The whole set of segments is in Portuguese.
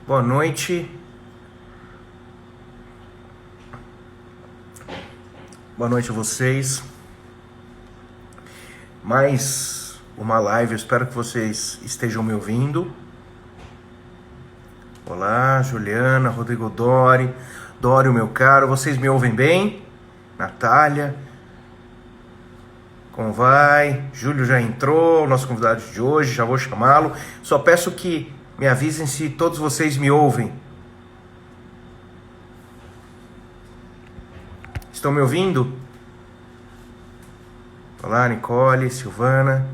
Boa noite. Boa noite a vocês. Mais uma live, eu espero que vocês estejam me ouvindo. Olá, Juliana, Rodrigo Dori, Dório, meu caro, vocês me ouvem bem? Natália, como vai? Júlio já entrou, o nosso convidado de hoje, já vou chamá-lo. Só peço que me avisem se todos vocês me ouvem. Estão me ouvindo? Olá, Nicole, Silvana.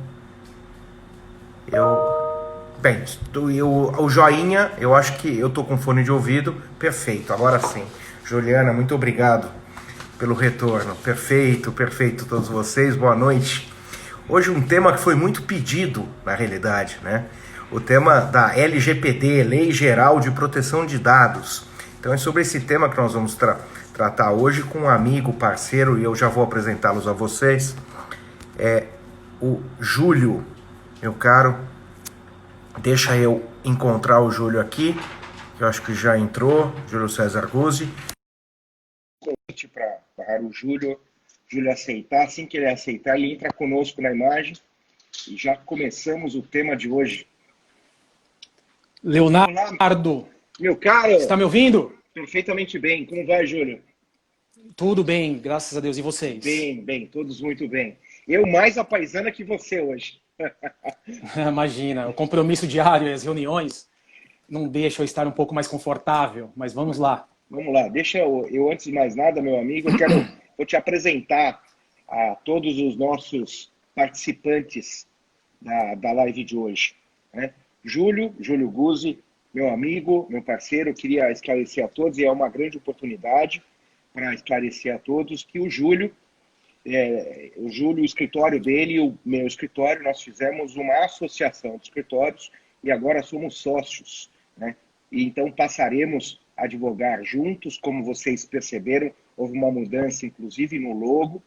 Bem, o joinha, eu acho que eu tô com fone de ouvido. Perfeito, agora sim. Juliana, muito obrigado pelo retorno. Perfeito, perfeito todos vocês. Boa noite. Hoje um tema que foi muito pedido, na realidade, né? O tema da LGPD, Lei Geral de Proteção de Dados. Então é sobre esse tema que nós vamos tratar hoje com um amigo, parceiro, e eu já vou apresentá-los a vocês. É o Júlio, meu caro. Deixa eu encontrar o Júlio aqui, que eu acho que já entrou, Júlio César Guzzi. Convite para o Júlio aceitar. Assim que ele aceitar, ele entra conosco na imagem e já começamos o tema de hoje. Leonardo, olá, meu caro, está me ouvindo? Perfeitamente bem. Como vai, Júlio? Tudo bem, graças a Deus. E vocês? Bem, todos muito bem. Eu mais apaisana que você hoje. Imagina, o compromisso diário e as reuniões não deixam eu estar um pouco mais confortável, mas vamos lá. Vamos lá, deixa eu antes de mais nada, meu amigo, vou te apresentar a todos os nossos participantes da live de hoje, né? Júlio Guzzi, meu amigo, meu parceiro, eu queria esclarecer a todos, e é uma grande oportunidade para esclarecer a todos que o Júlio, o escritório dele e o meu escritório, nós fizemos uma associação de escritórios e agora somos sócios, né? E então passaremos a advogar juntos. Como vocês perceberam, houve uma mudança, inclusive, no logo,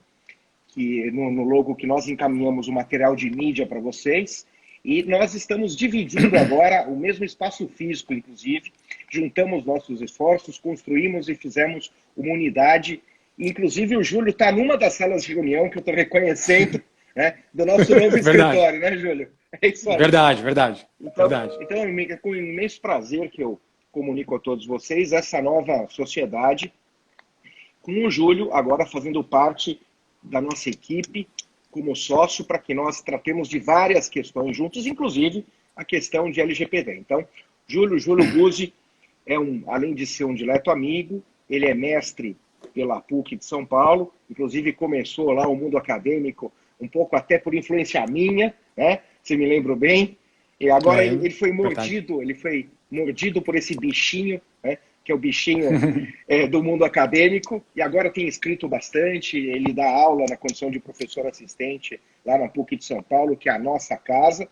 no logo que nós encaminhamos o material de mídia para vocês, e nós estamos dividindo agora o mesmo espaço físico, inclusive, juntamos nossos esforços, construímos e fizemos uma unidade. Inclusive, o Júlio está numa das salas de reunião que eu estou reconhecendo, né, do nosso novo escritório, né, Júlio? É isso aí. Verdade. Então, é com imenso prazer que eu comunico a todos vocês essa nova sociedade, com o Júlio agora fazendo parte da nossa equipe como sócio, para que nós tratemos de várias questões juntos, inclusive a questão de LGPD. Então, Júlio Guzzi além de ser um dileto amigo, ele é mestre pela PUC de São Paulo, inclusive começou lá o mundo acadêmico, um pouco até por influência minha, né? Se me lembro bem. E agora ele foi mordido por esse bichinho, né? Que é o bichinho do mundo acadêmico, e agora tem escrito bastante. Ele dá aula na condição de professor assistente lá na PUC de São Paulo, que é a nossa casa.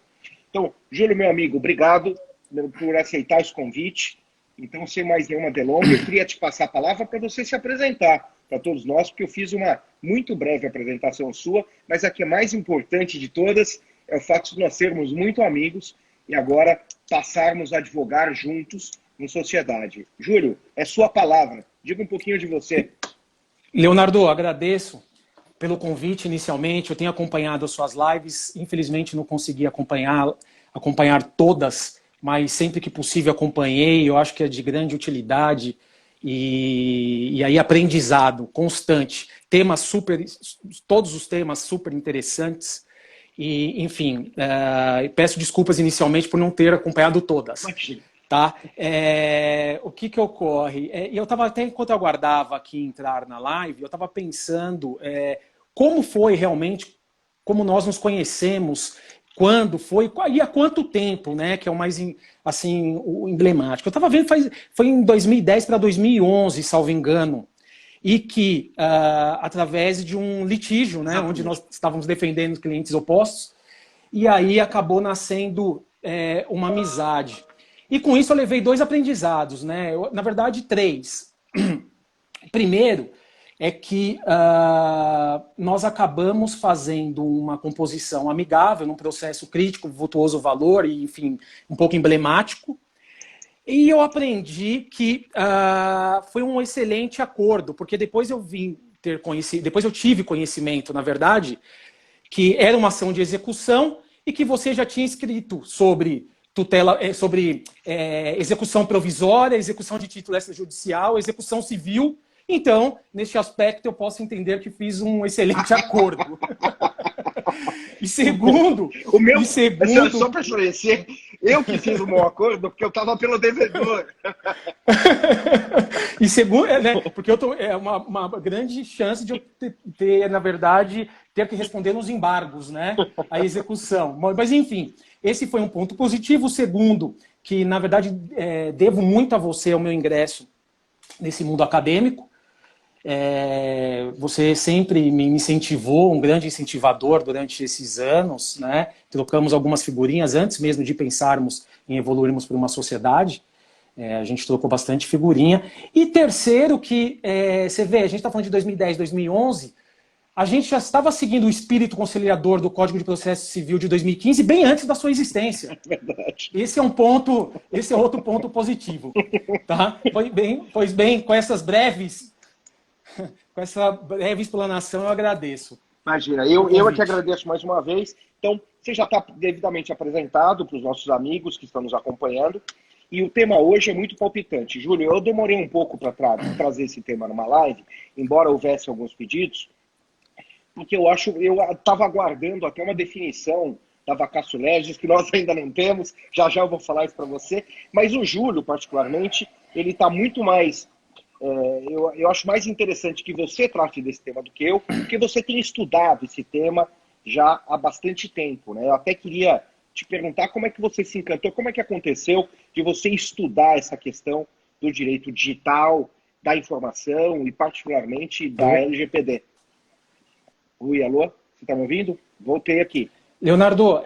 Então, Júlio, meu amigo, obrigado por aceitar esse convite. Então, sem mais nenhuma delonga, eu queria te passar a palavra para você se apresentar para todos nós, porque eu fiz uma muito breve apresentação sua, mas a que é mais importante de todas é o fato de nós sermos muito amigos e agora passarmos a advogar juntos em sociedade. Júlio, é sua palavra. Diga um pouquinho de você. Leonardo, agradeço pelo convite inicialmente. Eu tenho acompanhado as suas lives. Infelizmente não consegui acompanhar todas, mas sempre que possível acompanhei. Eu acho que é de grande utilidade e aí aprendizado constante. Todos os temas super interessantes. E, enfim, peço desculpas inicialmente por não ter acompanhado todas. Tá? O que ocorre? Eu estava, até enquanto eu aguardava aqui entrar na live, eu estava pensando como foi realmente, como nós nos conhecemos, quando foi e há quanto tempo, né? Que é o mais assim, o emblemático. Eu estava vendo, foi em 2010 para 2011, salvo engano, e que através de um litígio, né, onde nós estávamos defendendo clientes opostos, e aí acabou nascendo uma amizade. E com isso eu levei 2 aprendizados, né? Na verdade, 3. Primeiro é que nós acabamos fazendo uma composição amigável num processo crítico, vultuoso valor e, enfim, um pouco emblemático. E eu aprendi que foi um excelente acordo, porque depois eu vim ter conhecido, depois eu tive conhecimento, na verdade, que era uma ação de execução e que você já tinha escrito sobre tutela, sobre execução provisória, execução de título extrajudicial, execução civil. Então, neste aspecto, eu posso entender que fiz um excelente acordo. E segundo, o meu, só para esclarecer, eu que fiz um bom acordo porque eu estava pelo devedor. E segundo, né, porque é uma grande chance de eu ter, na verdade, ter que responder nos embargos, né, a execução. Mas, enfim, esse foi um ponto positivo. O segundo, que, na verdade, devo muito a você, ao meu ingresso nesse mundo acadêmico. Você sempre me incentivou, um grande incentivador durante esses anos, né? Trocamos algumas figurinhas antes mesmo de pensarmos em evoluirmos para uma sociedade. A gente trocou bastante figurinha. E terceiro, que você vê, a gente está falando de 2010, 2011, a gente já estava seguindo o espírito conciliador do Código de Processo Civil de 2015 bem antes da sua existência. Verdade. Esse é outro ponto positivo, tá? Pois bem, com essa breve explanação, eu agradeço. Imagina, eu é que agradeço mais uma vez. Então, você já está devidamente apresentado para os nossos amigos que estão nos acompanhando. E o tema hoje é muito palpitante. Júlio, eu demorei um pouco para trazer esse tema numa live, embora houvesse alguns pedidos, porque eu estava aguardando até uma definição da vacatio legis, que nós ainda não temos. Já eu vou falar isso para você. Mas o Júlio, particularmente, ele está muito mais... eu acho mais interessante que você trate desse tema do que eu, porque você tem estudado esse tema já há bastante tempo, né? Eu até queria te perguntar como é que você se encantou, como é que aconteceu de você estudar essa questão do direito digital, da informação e particularmente da LGPD. Oi, alô? Você está me ouvindo? Voltei aqui. Leonardo,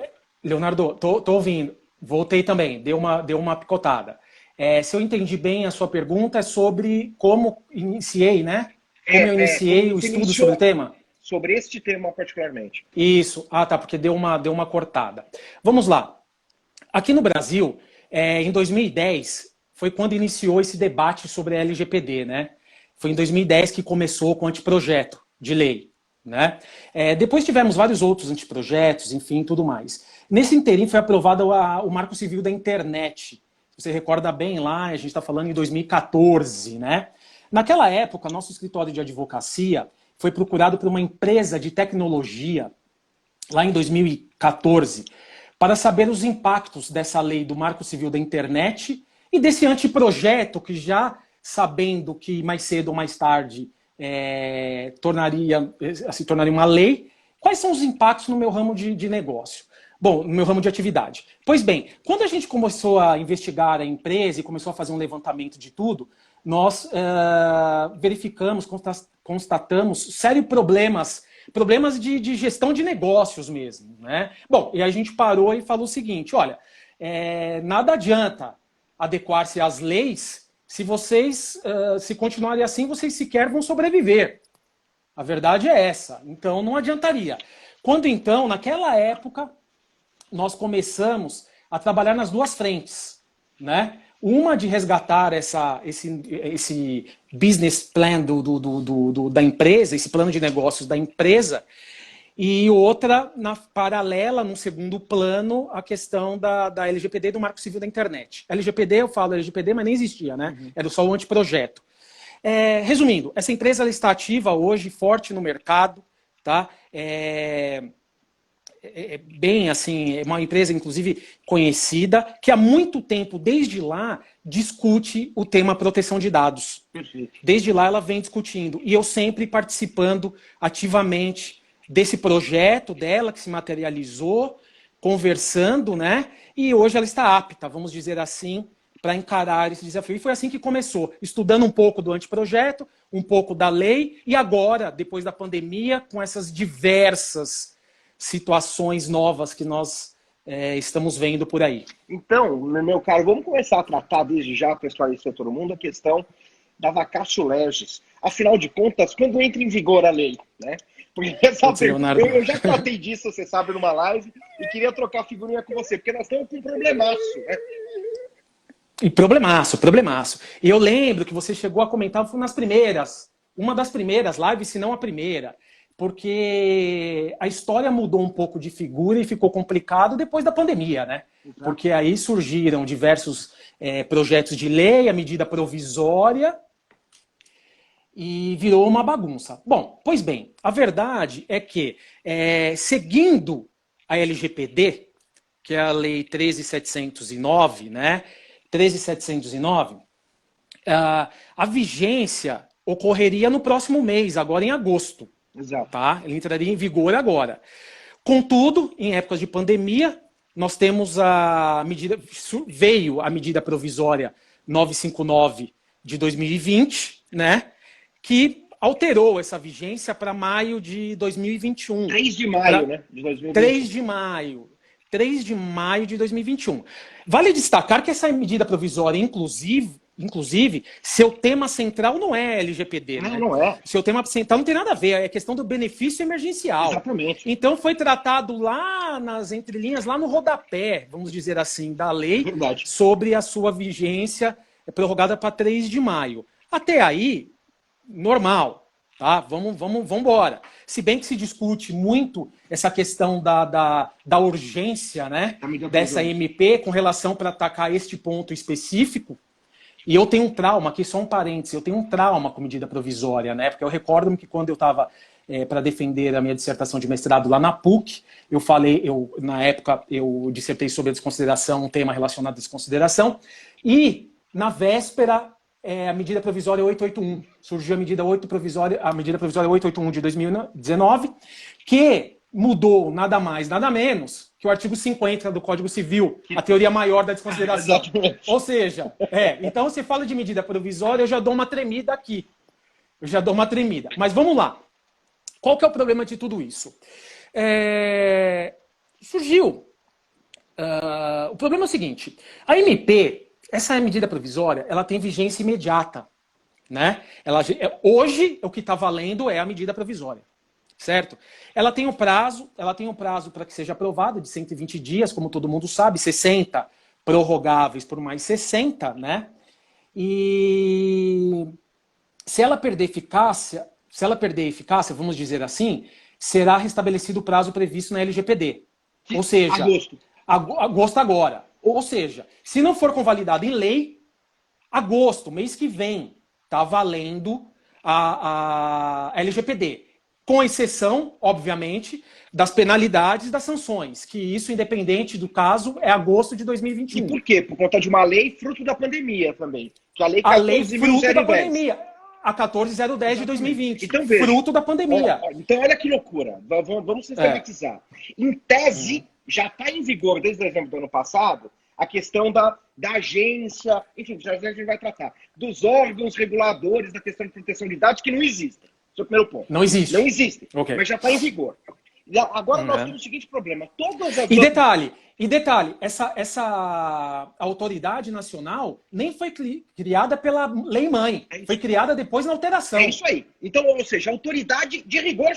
tô ouvindo. Voltei também, deu uma picotada. Se eu entendi bem a sua pergunta, é sobre como iniciei, né? Como eu iniciei o estudo sobre o tema? Sobre este tema particularmente. Isso. Ah, tá, porque deu uma cortada. Vamos lá. Aqui no Brasil, em 2010, foi quando iniciou esse debate sobre a LGPD, né? Foi em 2010 que começou com o anteprojeto de lei, né? Depois tivemos vários outros anteprojetos, enfim, tudo mais. Nesse interim foi aprovado o Marco Civil da Internet. Você recorda bem lá, a gente está falando em 2014, né? Naquela época, nosso escritório de advocacia foi procurado por uma empresa de tecnologia, lá em 2014, para saber os impactos dessa lei do Marco Civil da Internet e desse anteprojeto que já sabendo que mais cedo ou mais tarde se tornaria uma lei, quais são os impactos no meu ramo de negócio? Bom, no meu ramo de atividade. Pois bem, quando a gente começou a investigar a empresa e começou a fazer um levantamento de tudo, nós verificamos, constatamos sérios problemas de gestão de negócios mesmo, né? Bom, e a gente parou e falou o seguinte, olha, nada adianta adequar-se às leis se vocês, se continuarem assim, vocês sequer vão sobreviver. A verdade é essa. Então, não adiantaria. Quando, então, naquela época, nós começamos a trabalhar nas duas frentes, né? Uma de resgatar esse business plan da empresa, esse plano de negócios da empresa, e outra, paralela, num segundo plano, a questão da LGPD e do Marco Civil da Internet. LGPD, eu falo LGPD, mas nem existia, né? Era só o anteprojeto. Resumindo, essa empresa ela está ativa hoje, forte no mercado, tá? Bem assim, é uma empresa inclusive conhecida, que há muito tempo, desde lá, discute o tema proteção de dados. Perfeito. Desde lá ela vem discutindo, e eu sempre participando ativamente desse projeto dela, que se materializou, conversando, né? E hoje ela está apta, vamos dizer assim, para encarar esse desafio. E foi assim que começou, estudando um pouco do anteprojeto, um pouco da lei, e agora, depois da pandemia, com essas diversas situações novas que nós estamos vendo por aí. Então, meu caro, vamos começar a tratar desde já, para esclarecer todo mundo, a questão da vacatio legis. Afinal de contas, quando entra em vigor a lei, né? Porque eu já tratei disso, você sabe, numa live, e queria trocar figurinha com você, porque nós estamos com um problemaço, né? E problemaço, problemaço. E eu lembro que você chegou a comentar, foi uma das primeiras lives, se não a primeira, porque a história mudou um pouco de figura e ficou complicado depois da pandemia, né? Porque aí surgiram diversos projetos de lei, a medida provisória, e virou uma bagunça. Bom, pois bem, a verdade é que, seguindo a LGPD, que é a Lei 13.709, né? 13.709, a vigência ocorreria no próximo mês, agora em agosto. Exato. Tá? Ele entraria em vigor agora. Contudo, em épocas de pandemia, nós temos veio a medida provisória 959 de 2020, né? Que alterou essa vigência para maio de 2021. 3 de maio, né? De 2021. 3 de maio. 3 de maio de 2021. Vale destacar que essa medida provisória, inclusive, seu tema central não é LGPD, Não, né? não é. Seu tema central não tem nada a ver, é questão do benefício emergencial. Exatamente. Então foi tratado lá nas entrelinhas, lá no rodapé, vamos dizer assim, da lei, sobre a sua vigência prorrogada para 3 de maio. Até aí, normal. Tá? Vamos embora. Se bem que se discute muito essa questão da urgência, né, dessa MP com relação para atacar este ponto específico. E eu tenho um trauma, aqui só um parênteses, eu tenho um trauma com medida provisória, né? Porque eu recordo-me que quando eu estava para defender a minha dissertação de mestrado lá na PUC, na época, eu dissertei sobre a desconsideração, um tema relacionado à desconsideração, e na véspera a medida provisória 881. Surgiu a medida provisória 881 de 2019, que mudou nada mais, nada menos que o artigo 50 do Código Civil, a teoria maior da desconsideração. Exatamente. Ou seja, então você fala de medida provisória, eu já dou uma tremida aqui. Mas vamos lá. Qual que é o problema de tudo isso? Surgiu. O problema é o seguinte, a MP, essa medida provisória, ela tem vigência imediata, né? Hoje, o que está valendo é a medida provisória, certo? Ela tem um prazo para que seja aprovada de 120 dias, como todo mundo sabe, 60 prorrogáveis por mais 60, né? E se ela perder eficácia, vamos dizer assim, será restabelecido o prazo previsto na LGPD. Ou seja, agosto agora. Ou seja, se não for convalidado em lei, agosto, mês que vem, está valendo a LGPD. Com exceção, obviamente, das penalidades e das sanções, que isso, independente do caso, é agosto de 2021. E por quê? Por conta de uma lei fruto da pandemia também. Que a lei fruto da pandemia. A 14.010 de 2020. Então, veja, fruto da pandemia. Então, olha que loucura. Vamos sistematizar. Em tese, já está em vigor, desde dezembro do ano passado, a questão da agência, enfim, já a gente vai tratar, dos órgãos reguladores da questão de proteção de dados que não existem. Esse é o primeiro ponto. Não existe. Não existem, okay. Mas já está em vigor. E agora nós temos o seguinte problema. E detalhe, essa autoridade nacional nem foi criada pela lei-mãe. Foi criada depois na alteração. É isso aí. Então, ou seja, a autoridade de rigor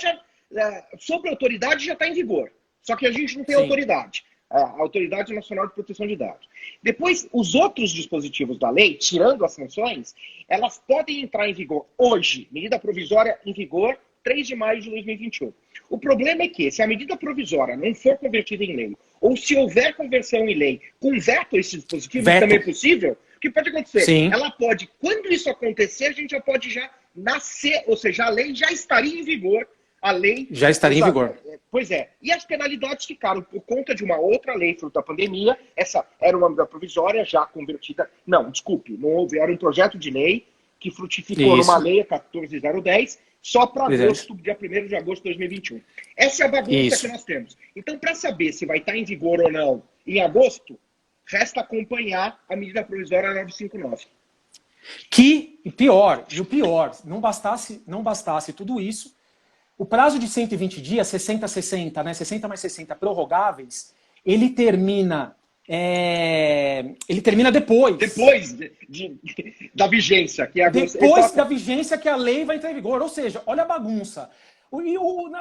sobre a autoridade já está em vigor. Só que a gente não tem autoridade. A Autoridade Nacional de Proteção de Dados. Depois, os outros dispositivos da lei, tirando as sanções, elas podem entrar em vigor hoje. Medida provisória em vigor, 3 de maio de 2021. O problema é que, se a medida provisória não for convertida em lei, ou se houver conversão em lei com veto a esse dispositivo, que também é possível, o que pode acontecer? Sim. Ela pode, quando isso acontecer, a gente já pode nascer, ou seja, a lei já estaria em vigor. A lei já estaria em vigor. Pois é. E as penalidades ficaram por conta de uma outra lei fruto da pandemia. Essa era uma medida provisória já convertida. Não, desculpe, não houve. Era um projeto de lei que frutificou numa lei, a 14.010, só para agosto, dia 1º de agosto de 2021. Essa é a bagunça que nós temos. Então, para saber se vai estar em vigor ou não em agosto, resta acompanhar a medida provisória 959. E o pior, não bastasse tudo isso, o prazo de 120 dias, 60, né? 60 mais 60 prorrogáveis, ele termina depois. Depois da vigência, que é agosto. Depois da vigência que a lei vai entrar em vigor. Ou seja, olha a bagunça.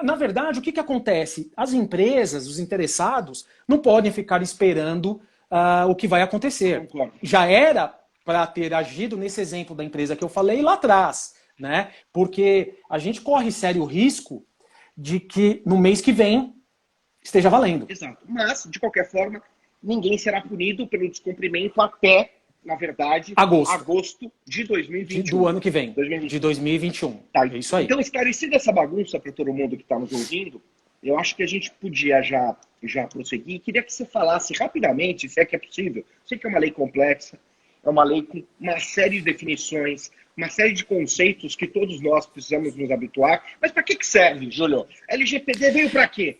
Na verdade, o que acontece? As empresas, os interessados, não podem ficar esperando o que vai acontecer. Concordo. Já era para ter agido nesse exemplo da empresa que eu falei lá atrás, né? Porque a gente corre sério risco de que no mês que vem esteja valendo. Exato. Mas, de qualquer forma, ninguém será punido pelo descumprimento até, na verdade, agosto de 2021. Do ano que vem, 2021. de 2021. Tá. É isso aí. Então, esclarecida essa bagunça para todo mundo que está nos ouvindo, eu acho que a gente podia já prosseguir. Queria que você falasse rapidamente, se é que é possível. Sei que é uma lei complexa, é uma lei com uma série de definições, uma série de conceitos que todos nós precisamos nos habituar. Mas para que serve, Júlio? A LGPD veio para quê?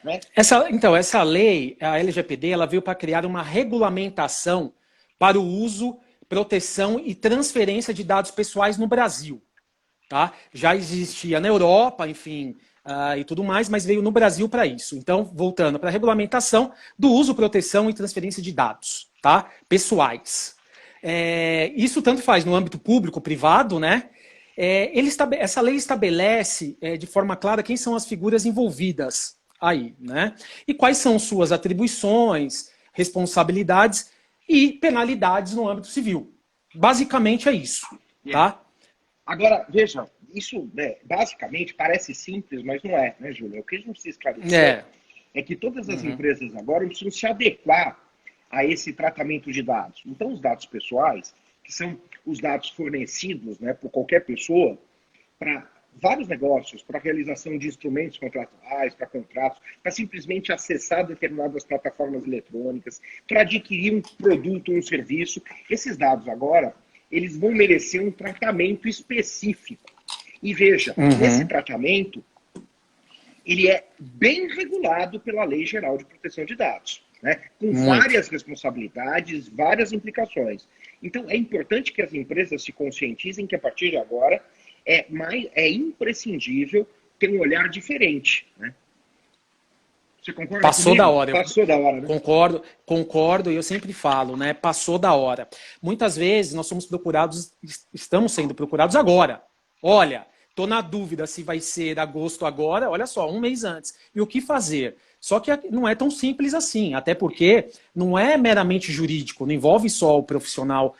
Né? Essa lei, a LGPD, ela veio para criar uma regulamentação para o uso, proteção e transferência de dados pessoais no Brasil. Tá? Já existia na Europa, enfim, e tudo mais, mas veio no Brasil para isso. Então, voltando para a regulamentação do uso, proteção e transferência de dados, tá? Pessoais. Isso tanto faz no âmbito público, privado, né? Essa lei estabelece de forma clara quem são as figuras envolvidas aí, né? E quais são suas atribuições, responsabilidades e penalidades no âmbito civil. Basicamente é isso, tá? Agora, veja, isso basicamente parece simples, mas não é, né, Júlio? O que a gente precisa esclarecer é que todas as empresas agora precisam se adequar a esse tratamento de dados. Então, os dados pessoais, que são os dados fornecidos, né, por qualquer pessoa, para vários negócios, para a realização de instrumentos contratuais, para contratos, para simplesmente acessar determinadas plataformas eletrônicas, para adquirir um produto ou um serviço. Esses dados agora, eles vão merecer um tratamento específico. E veja, esse tratamento, ele é bem regulado pela Lei Geral de Proteção de Dados, né? Com várias responsabilidades, várias implicações. Então, é importante que as empresas se conscientizem que, a partir de agora, é imprescindível ter um olhar diferente, né? Você concorda Passou comigo? da hora. Passou da hora, né? Concordo, e eu sempre falo, né? Passou da hora. Muitas vezes nós somos procurados, estamos sendo procurados agora. Olha, estou na dúvida se vai ser agosto agora, olha só, um mês antes. E o que fazer? Só que não é tão simples assim, até porque não é meramente jurídico, não envolve só o profissional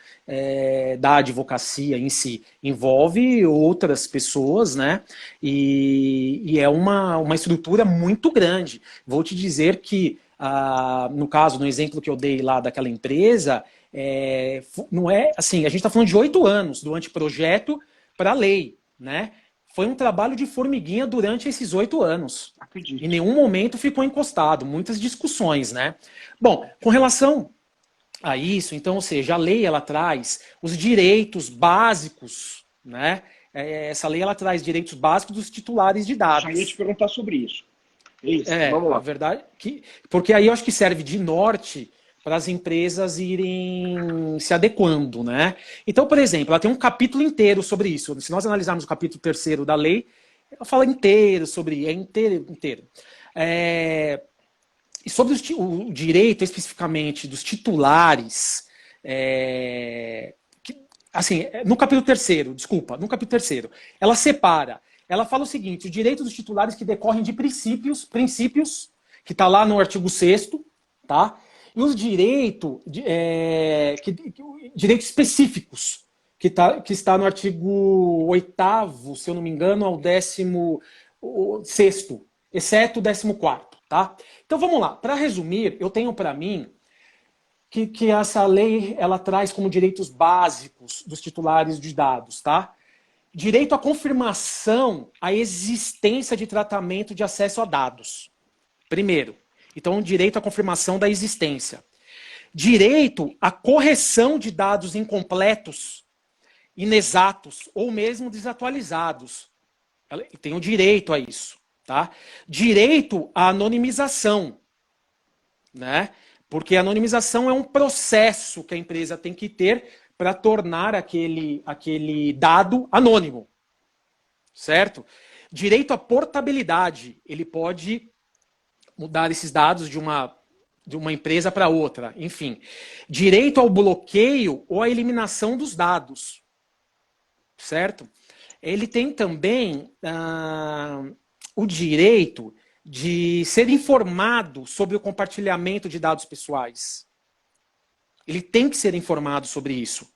da advocacia em si, envolve outras pessoas, né? E é uma estrutura muito grande. Vou te dizer que, no caso, no exemplo que eu dei lá daquela empresa, não é assim, a gente está falando de 8 anos do anteprojeto para a lei, né? Foi um trabalho de formiguinha durante esses 8 anos. Acredito. Em nenhum momento ficou encostado, muitas discussões, né? Bom, com relação a isso, então, ou seja, a lei ela traz os direitos básicos, né? Essa lei ela traz direitos básicos dos titulares de dados. Já ia te perguntar sobre isso. Isso, vamos lá. A verdade porque aí eu acho que serve de norte para as empresas irem se adequando, né? Então, por exemplo, ela tem um capítulo inteiro sobre isso. Se nós analisarmos o capítulo 3º da lei, ela fala inteiro sobre, inteiro. E sobre o direito, especificamente, dos titulares, no capítulo 3º, ela separa, ela fala o seguinte, o direito dos titulares que decorrem de princípios, que está lá no artigo 6º, tá? E os direitos específicos, que está no artigo 8º, se eu não me engano, ao 16º, exceto o 14º, tá? Então vamos lá. Para resumir, eu tenho para mim que essa lei ela traz como direitos básicos dos titulares de dados, tá? Direito à confirmação à existência de tratamento de acesso a dados. Primeiro. Então, direito à confirmação da existência. Direito à correção de dados incompletos, inexatos ou mesmo desatualizados. Ela tem o direito a isso. Tá? Direito à anonimização. Né? Porque a anonimização é um processo que a empresa tem que ter para tornar aquele dado anônimo. Certo? Direito à portabilidade. Ele pode mudar esses dados de uma empresa para outra, enfim. Direito ao bloqueio ou à eliminação dos dados, certo? Ele tem também o direito de ser informado sobre o compartilhamento de dados pessoais, Ele tem que ser informado sobre isso,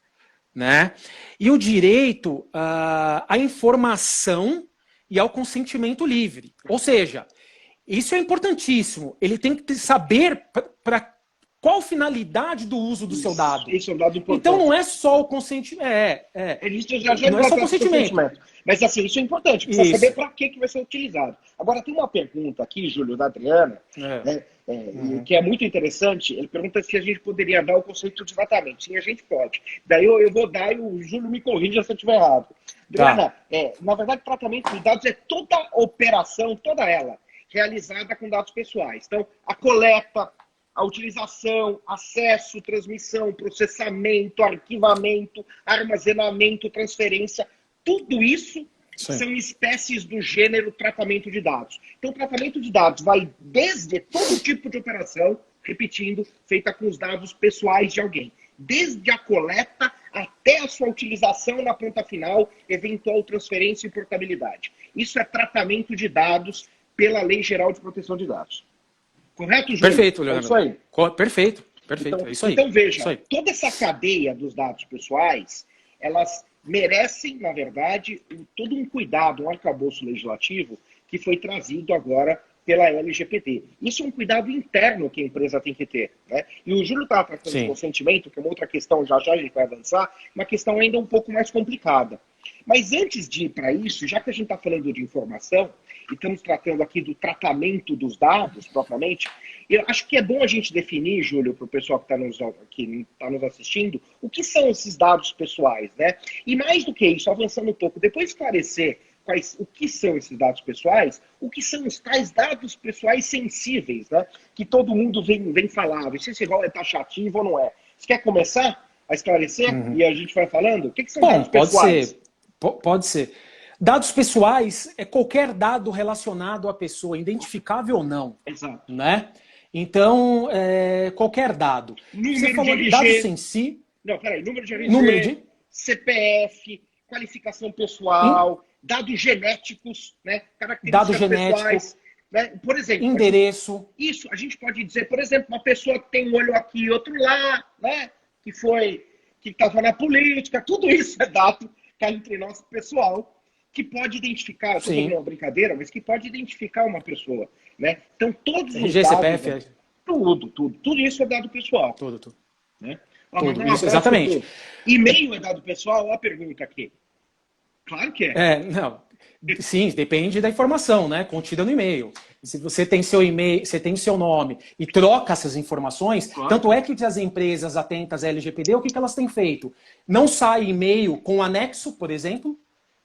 né? E o direito à informação e ao consentimento livre. Ou seja, isso é importantíssimo. Ele tem que saber para qual finalidade do uso do seu dado. Isso é um dado importante. Então não é só o consentimento. Não é só o consentimento. Mas assim, isso é importante. Precisa saber para que vai ser utilizado. Agora, tem uma pergunta aqui, Júlio, da Adriana, que é muito interessante. Ele pergunta se a gente poderia dar o conceito de tratamento. Sim, a gente pode. Daí eu vou dar e o Júlio me corrija se eu estiver errado. Adriana, na verdade, tratamento de dados é toda operação, toda ela, realizada com dados pessoais. Então, a coleta, a utilização, acesso, transmissão, processamento, arquivamento, armazenamento, transferência, tudo isso são espécies do gênero tratamento de dados. Então, o tratamento de dados vai desde todo tipo de operação, repetindo, feita com os dados pessoais de alguém. Desde a coleta até a sua utilização na ponta final, eventual transferência e portabilidade. Isso é tratamento de dados pela Lei Geral de Proteção de Dados. Correto, Júlio? Perfeito, Leonardo. É isso aí. Perfeito. Então, é isso aí. Então, veja, toda essa cadeia dos dados pessoais, elas merecem, na verdade, todo um cuidado, um arcabouço legislativo que foi trazido agora pela LGPD. Isso é um cuidado interno que a empresa tem que ter, né? E o Júlio está tratando de consentimento, que é uma outra questão, já a gente vai avançar, uma questão ainda um pouco mais complicada. Mas antes de ir para isso, já que a gente está falando de informação, e estamos tratando aqui do tratamento dos dados, propriamente, eu acho que é bom a gente definir, Júlio, para o pessoal que está nos assistindo, o que são esses dados pessoais, né? E mais do que isso, avançando um pouco, depois de esclarecer o que são esses dados pessoais, o que são os tais dados pessoais sensíveis, né? Que todo mundo vem falar, não sei se é taxativo ou não é. Você quer começar a esclarecer e a gente vai falando? O que são dados pessoais? Pode ser. Dados pessoais é qualquer dado relacionado à pessoa, identificável ou não. Exato. Né? Então, qualquer dado. Você falou de dados sensíveis. Não, peraí. Número de RG, CPF, qualificação pessoal, dados genéticos, né? Características pessoais. Né? Por exemplo, endereço. Isso, a gente pode dizer, por exemplo, uma pessoa que tem um olho aqui e outro lá, né? Que estava na política, tudo isso é dado cá entre nós pessoal, que pode identificar, estou fazendo uma brincadeira, mas que pode identificar uma pessoa, né? Então, todos os dados... CPF, tudo isso é dado pessoal. Tudo. Né? Tudo isso, exatamente. E-mail é dado pessoal? Olha a pergunta aqui. Claro que é. Não. Sim, depende da informação, né? Contida no e-mail. Se você tem seu e-mail, você tem seu nome e troca essas informações, tanto é que as empresas atentas à LGPD, o que elas têm feito? Não sai e-mail com anexo, por exemplo,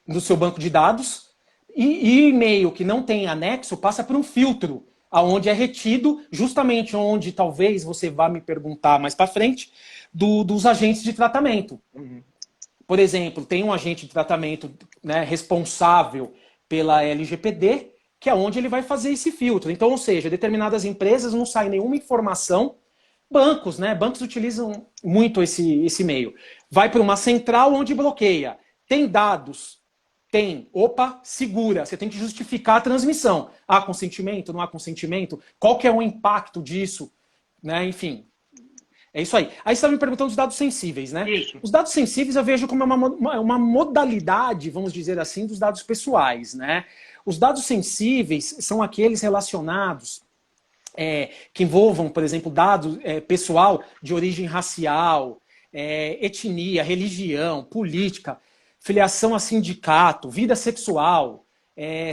do seu banco de dados, e e-mail que não tem anexo passa por um filtro, aonde é retido, justamente onde talvez você vá me perguntar mais para frente, dos agentes de tratamento. Por exemplo, tem um agente de tratamento, né, responsável pela LGPD, que é onde ele vai fazer esse filtro. Então, ou seja, determinadas empresas não sai nenhuma informação. Bancos, né? Bancos utilizam muito esse meio. Vai para uma central onde bloqueia. Tem dados? Tem. Opa, segura. Você tem que justificar a transmissão. Há consentimento? Não há consentimento? Qual que é o impacto disso? Né? Enfim. É isso aí. Aí você estava me perguntando dos dados sensíveis, né? Isso. Os dados sensíveis eu vejo como uma modalidade, vamos dizer assim, dos dados pessoais, né? Os dados sensíveis são aqueles relacionados que envolvam, por exemplo, dado pessoal de origem racial, etnia, religião, política, filiação a sindicato, vida sexual,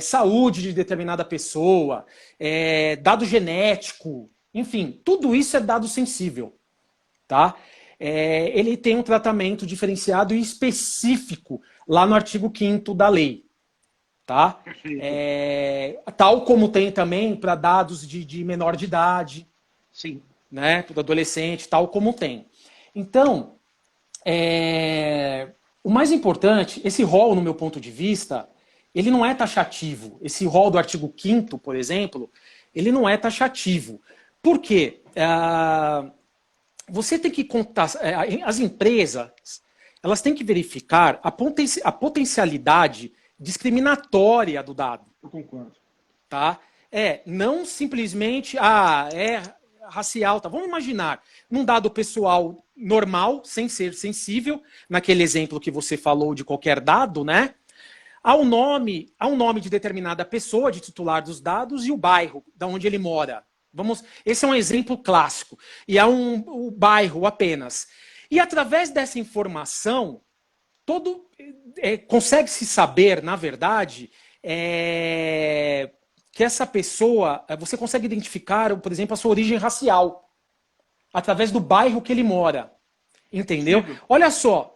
saúde de determinada pessoa, dado genético, enfim, tudo isso é dado sensível. Tá? Ele tem um tratamento diferenciado e específico lá no artigo 5º da lei. Tá? Tal como tem também para dados de menor de idade. Sim. Né? Para adolescente, tal como tem. Então, o mais importante, esse rol, no meu ponto de vista, ele não é taxativo. Esse rol do artigo 5º, por exemplo, ele não é taxativo. Por quê? Você tem que contar, as empresas, elas têm que verificar a potencialidade discriminatória do dado. Eu concordo. Tá? Não simplesmente, racial. Tá? Vamos imaginar, num dado pessoal normal, sem ser sensível, naquele exemplo que você falou de qualquer dado, né? Há um nome de determinada pessoa, de titular dos dados, e o bairro, da onde ele mora. Esse é um exemplo clássico. E há o bairro apenas. E através dessa informação, consegue-se saber, na verdade, que essa pessoa, você consegue identificar, por exemplo, a sua origem racial, através do bairro que ele mora. Entendeu? Olha só.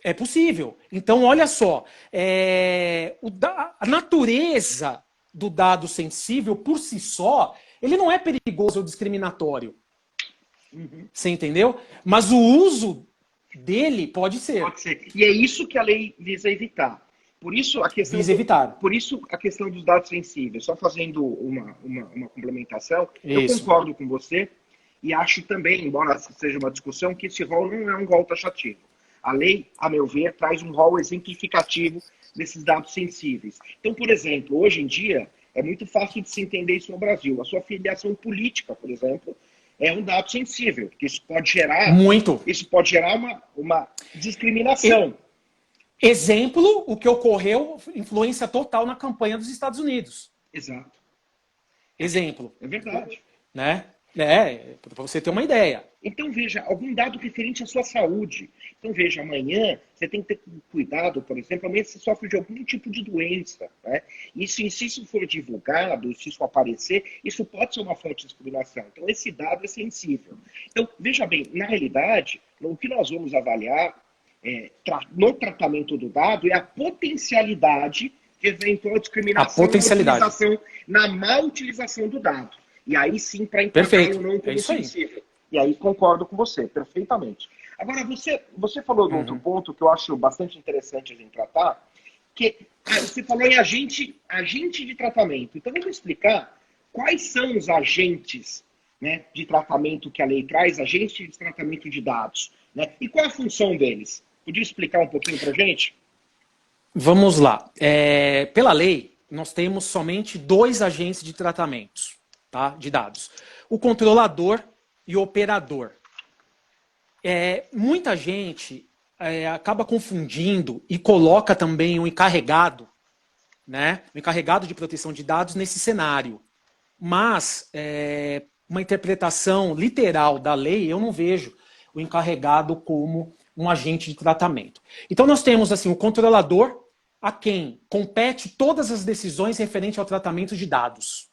É possível. Então, olha só. A natureza do dado sensível, por si só, ele não é perigoso ou discriminatório. Você entendeu? Mas o uso dele pode ser. Pode ser. E é isso que a lei visa evitar. Por isso a questão, Por isso a questão dos dados sensíveis. Só fazendo uma complementação, eu concordo com você e acho também, embora seja uma discussão, que esse rol não é um rol taxativo. A lei, a meu ver, traz um rol exemplificativo desses dados sensíveis. Então, por exemplo, hoje em dia, é muito fácil de se entender isso no Brasil. A sua filiação política, por exemplo, é um dado sensível, porque isso pode gerar... Isso pode gerar uma discriminação. Exemplo, o que ocorreu, influência total na campanha dos Estados Unidos. Exato. Exemplo. É verdade. Né? Para você ter uma ideia. Então, veja, algum dado referente à sua saúde. Então, veja, amanhã você tem que ter cuidado, por exemplo, amanhã você sofre de algum tipo de doença. Né? E se isso for divulgado, se isso aparecer, isso pode ser uma fonte de discriminação. Então, esse dado é sensível. Então, veja bem, na realidade, o que nós vamos avaliar no tratamento do dado é a potencialidade de eventual discriminação na má utilização do dado. E aí sim, para enquadrar ou não como sensível. E aí concordo com você, perfeitamente. Agora, você falou de outro ponto que eu acho bastante interessante a gente tratar, que você falou em agente de tratamento. Então, vamos explicar quais são os agentes, né, de tratamento que a lei traz, agentes de tratamento de dados, né, e qual a função deles? Podia explicar um pouquinho para a gente? Vamos lá. Pela lei, nós temos somente 2 agentes de tratamentos, tá, de dados. O controlador e o operador. Muita gente acaba confundindo e coloca também o encarregado, né, o encarregado de proteção de dados nesse cenário. Mas, uma interpretação literal da lei, eu não vejo o encarregado como um agente de tratamento. Então, nós temos assim o controlador, a quem compete todas as decisões referentes ao tratamento de dados.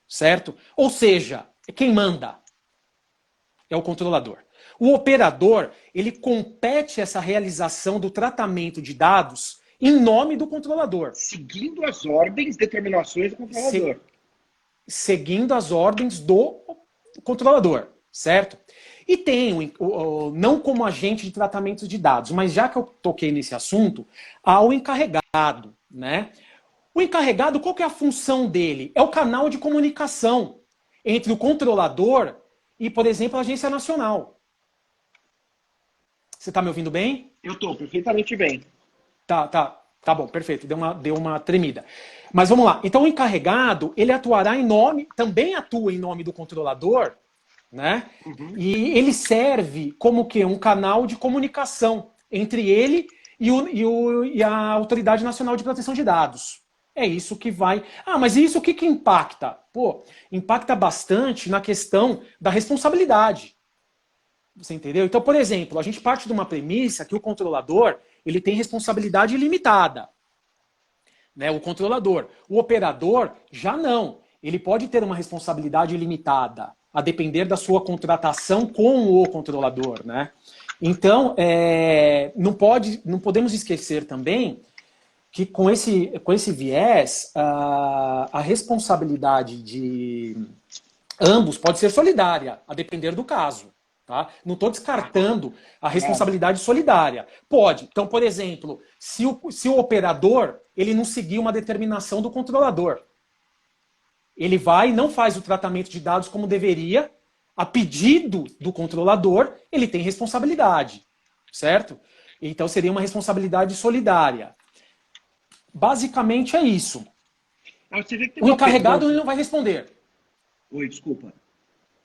Certo? Ou seja, quem manda é o controlador. O operador, ele compete essa realização do tratamento de dados em nome do controlador. Seguindo as ordens, determinações do controlador. Seguindo as ordens do controlador, certo? E tem, não como agente de tratamento de dados, mas já que eu toquei nesse assunto, há o encarregado, né? O encarregado, qual que é a função dele? É o canal de comunicação entre o controlador e, por exemplo, a Agência Nacional. Você está me ouvindo bem? Eu estou perfeitamente bem. Tá bom, perfeito. Deu uma tremida. Mas vamos lá. Então, o encarregado, ele atuará também atua em nome do controlador, né? E ele serve como que um canal de comunicação entre ele e a Autoridade Nacional de Proteção de Dados. É isso que vai... mas isso o que impacta? Impacta bastante na questão da responsabilidade. Você entendeu? Então, por exemplo, a gente parte de uma premissa que o controlador, ele tem responsabilidade ilimitada. Né? O controlador. O operador, já não. Ele pode ter uma responsabilidade ilimitada, a depender da sua contratação com o controlador. Né? Então, não podemos esquecer também que com esse viés, a responsabilidade de ambos pode ser solidária, a depender do caso. Tá? Não estou descartando a responsabilidade solidária. Pode. Então, por exemplo, se o operador ele não seguir uma determinação do controlador, ele vai e não faz o tratamento de dados como deveria, a pedido do controlador, ele tem responsabilidade. Certo? Então, seria uma responsabilidade solidária. Basicamente é isso. O encarregado ele não vai responder. Oi, desculpa.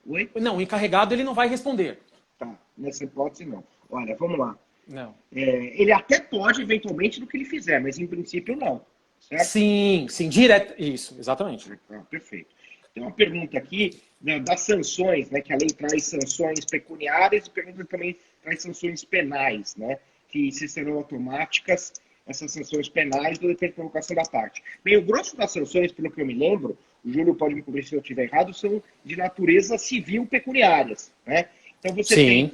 Oi? Não, o encarregado ele não vai responder. Tá, nessa hipótese não. Olha, vamos lá. Não. Ele até pode, eventualmente, do que ele fizer, mas em princípio não. Certo? Sim, sim, direto. Isso, exatamente. Perfeito. Tem uma pergunta aqui, né, das sanções, né, que a lei traz sanções pecuniárias e pergunta também traz sanções penais, né, que se serão automáticas essas sanções penais do depende da provocação da parte. Bem, o grosso das sanções, pelo que eu me lembro, o Júlio pode me corrigir se eu estiver errado, são de natureza civil pecuniárias, né? Então Sim.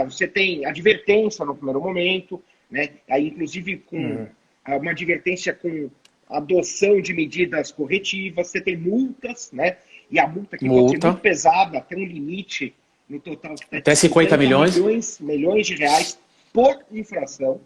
você tem advertência no primeiro momento, né? Aí inclusive com uma advertência com adoção de medidas corretivas, você tem multas, né? E a multa aqui pode ser Multa. muito pesada, tem um limite no total que Até 50 milhões. milhões de reais por infração,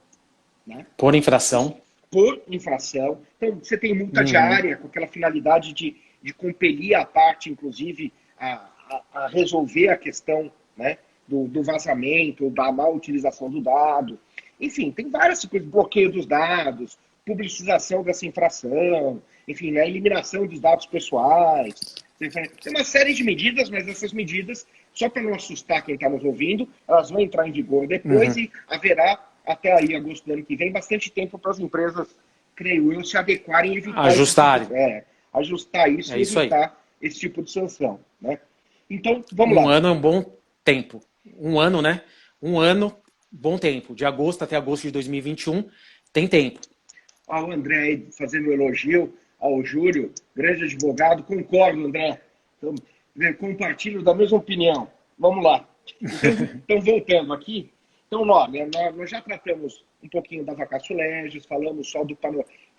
né? Por infração. Por infração. Então, você tem multa diária com aquela finalidade de compelir a parte, inclusive, a resolver a questão, né, do vazamento, da má utilização do dado. Enfim, tem várias coisas, bloqueio dos dados, publicização dessa infração, enfim, né, eliminação dos dados pessoais. Tem uma série de medidas, mas essas medidas, só para não assustar quem está nos ouvindo, elas vão entrar em vigor depois e haverá, até aí, agosto do ano que vem, bastante tempo para as empresas, creio eu, se adequarem e evitar Ajustarem. ajustar isso É e isso aí. evitar esse tipo de sanção, né? Então, vamos lá. Um ano é um bom tempo. Um ano, né? Um ano, bom tempo. De agosto até agosto de 2021, tem tempo. O André aí fazendo um elogio ao Júlio, grande advogado. Concordo, André. Então, compartilho da mesma opinião. Vamos lá. Então voltando aqui. Então, nós já tratamos um pouquinho da vacatio legis, falamos só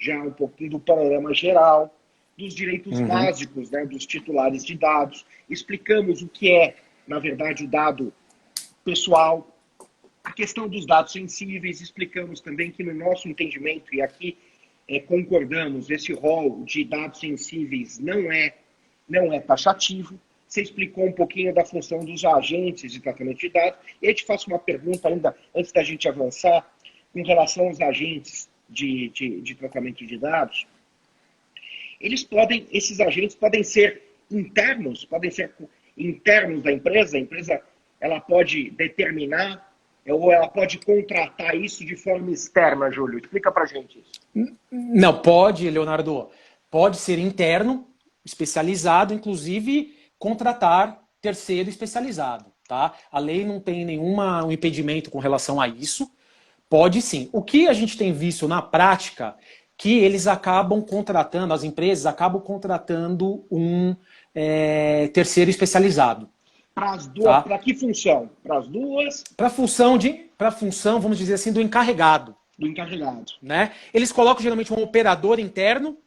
já um pouquinho do panorama geral, dos direitos básicos, né, dos titulares de dados. Explicamos o que é, na verdade, o dado pessoal. A questão dos dados sensíveis, explicamos também que no nosso entendimento, e aqui concordamos, esse rol de dados sensíveis não é taxativo. Você explicou um pouquinho da função dos agentes de tratamento de dados. E aí te faço uma pergunta ainda, antes da gente avançar, com relação aos agentes de tratamento de dados. Esses agentes podem ser internos da empresa. A empresa ela pode determinar ou ela pode contratar isso de forma externa, Júlio? Explica pra gente isso. Não, pode, Leonardo. Pode ser interno, especializado, inclusive contratar terceiro especializado. Tá? A lei não tem nenhum impedimento com relação a isso. Pode sim. O que a gente tem visto na prática, que eles acabam contratando, as empresas acabam contratando um terceiro especializado. Para as duas, tá? Para que função? Para as duas? Para a função, vamos dizer assim, do encarregado. Do encarregado. Né? Eles colocam geralmente um operador interno,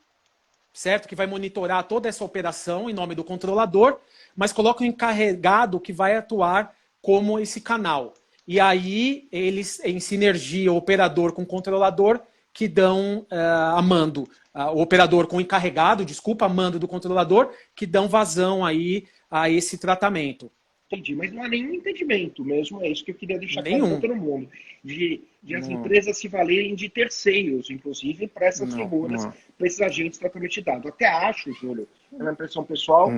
certo? Que vai monitorar toda essa operação em nome do controlador, mas colocam um encarregado que vai atuar como esse canal. E aí, eles, em sinergia, o operador com o controlador, que dão a mando, o operador com o encarregado, a mando do controlador, que dão vazão aí a esse tratamento. Entendi, mas não há nenhum impedimento mesmo, é isso que eu queria deixar claro para todo mundo, de as empresas se valerem de terceiros, inclusive para essas figuras, para esses agentes de tratamento de dados. Até acho, Júlio, é uma impressão pessoal,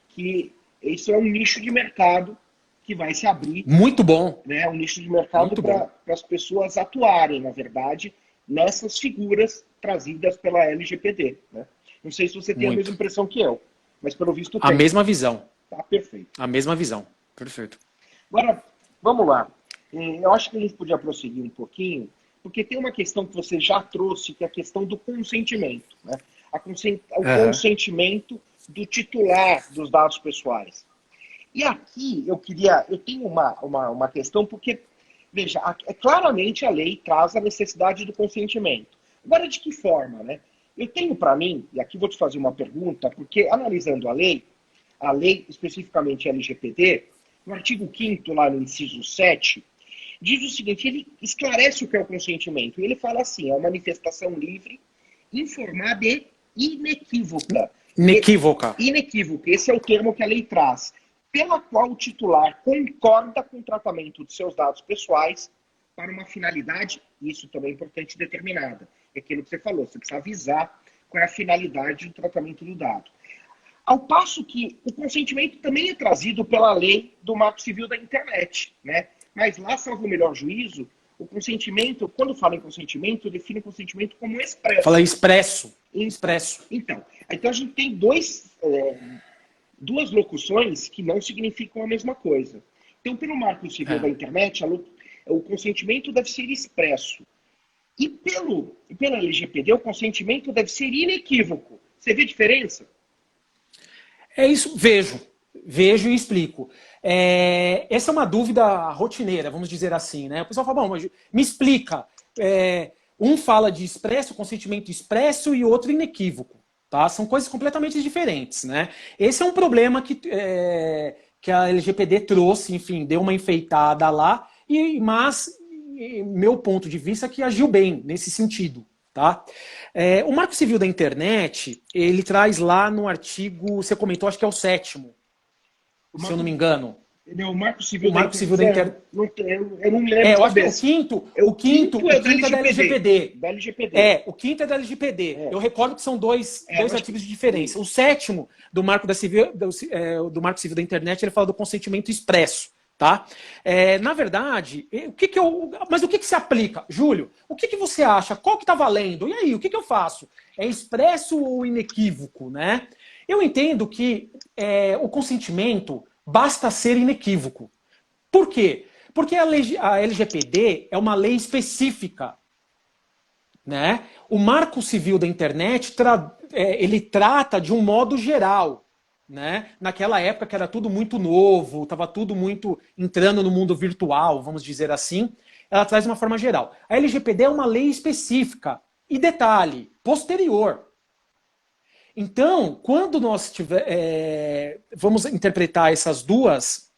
que isso é um nicho de mercado que vai se abrir. Muito bom. Né, um nicho de mercado para as pessoas atuarem, na verdade, nessas figuras trazidas pela LGPD. Né? Não sei se você tem a mesma impressão que eu, mas pelo visto tem. A mesma visão. Tá perfeito. A mesma visão. Perfeito. Agora, vamos lá. Eu acho que a gente podia prosseguir um pouquinho, porque tem uma questão que você já trouxe, que é a questão do consentimento. Né? O consentimento do titular dos dados pessoais. E aqui eu tenho uma questão, porque, veja, claramente a lei traz a necessidade do consentimento. Agora, de que forma, né? Eu tenho para mim, e aqui vou te fazer uma pergunta, porque analisando a lei especificamente LGPD, no artigo 5º, lá no inciso 7, diz o seguinte, ele esclarece o que é o consentimento. E ele fala assim, é uma manifestação livre, informada e inequívoca. Inequívoca. Inequívoca, esse é o termo que a lei traz, pela qual o titular concorda com o tratamento de seus dados pessoais para uma finalidade, isso também é importante, determinada. É aquilo que você falou, você precisa avisar qual é a finalidade do tratamento do dado. Ao passo que o consentimento também é trazido pela lei do Marco Civil da Internet, né? Mas lá, salvo o melhor juízo, o consentimento, quando fala em consentimento, define o consentimento como expresso. Fala expresso. Expresso. Então a gente tem duas locuções que não significam a mesma coisa. Então, pelo Marco Civil da Internet, o consentimento deve ser expresso. E pela LGPD, o consentimento deve ser inequívoco. Você vê a diferença? É isso, vejo e explico. Essa é uma dúvida rotineira, vamos dizer assim, né? O pessoal fala, bom, mas me explica. Um fala de expresso, consentimento expresso, e outro inequívoco. Tá? São coisas completamente diferentes, né? Esse é um problema que a LGPD trouxe, enfim, deu uma enfeitada lá, mas meu ponto de vista é que agiu bem nesse sentido. Tá? O Marco Civil da Internet, ele traz lá no artigo, você comentou, acho que é o 7º, se eu não me engano. Não, o Marco Civil da Internet. Eu não me lembro. Eu acho que o quinto é da LGPD. Da LGPD. O quinto é da LGPD. Eu recordo que são dois artigos de diferença. O 7º do Marco Civil da Internet, ele fala do consentimento expresso. Tá? Na verdade, mas o que se aplica? Júlio, o que você acha? Qual que está valendo? E aí, o que eu faço? É expresso ou inequívoco? Né? Eu entendo que o consentimento basta ser inequívoco. Por quê? Porque a LGPD é uma lei específica. Né? O Marco Civil da Internet ele trata de um modo geral. Né? Naquela época que era tudo muito novo, estava tudo muito entrando no mundo virtual, vamos dizer assim, ela traz uma forma geral. A LGPD é uma lei específica, e detalhe, posterior. Então, quando nós vamos interpretar esses dois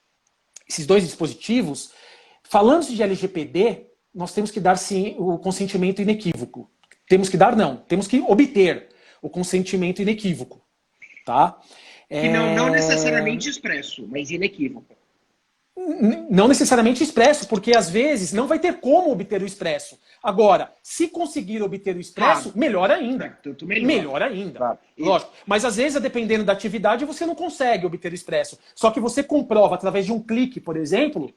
dispositivos, falando de LGPD, nós temos que dar sim o consentimento inequívoco. Temos que obter o consentimento inequívoco. Tá? Que não necessariamente expresso, mas inequívoco. Não necessariamente expresso, porque às vezes não vai ter como obter o expresso. Agora, se conseguir obter o expresso, melhor ainda. Melhor ainda. Claro. Lógico. Mas às vezes, dependendo da atividade, você não consegue obter o expresso. Só que você comprova, através de um clique, por exemplo,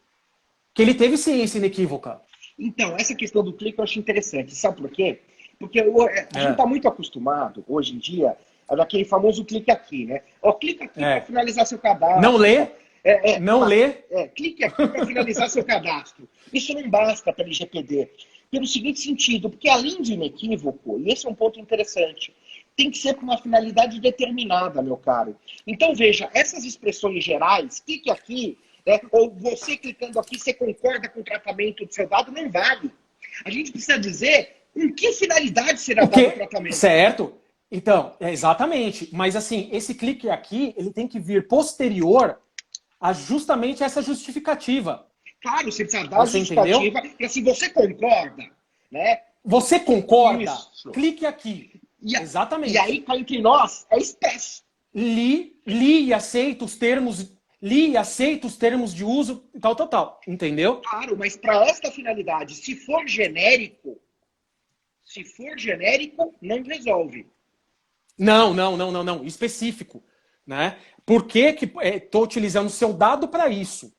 que ele teve ciência inequívoca. Então, essa questão do clique eu acho interessante. Sabe por quê? Porque a gente está muito acostumado, hoje em dia, daquele famoso clique aqui, né? Clica aqui para finalizar seu cadastro. Não lê? Lê? Clique aqui para finalizar seu cadastro. Isso não basta para a LGPD. Pelo seguinte sentido, porque além de inequívoco, e esse é um ponto interessante, tem que ser com uma finalidade determinada, meu caro. Então, veja, essas expressões gerais, clique aqui, ou você clicando aqui, você concorda com o tratamento do seu dado, não vale. A gente precisa dizer em que finalidade será dado o tratamento. Certo. Então, exatamente. Mas assim, esse clique aqui, ele tem que vir posterior a justamente essa justificativa. Claro, você precisa dar a justificativa. Porque se você concorda, né? Você concorda? Isso. Clique aqui. Exatamente. E aí, cá entre nós, é expresso. Li e aceito os termos. Li e aceito os termos de uso, tal. Entendeu? Claro, mas para esta finalidade, se for genérico, não resolve. Não. Específico. Né? Por que estou utilizando o seu dado para isso?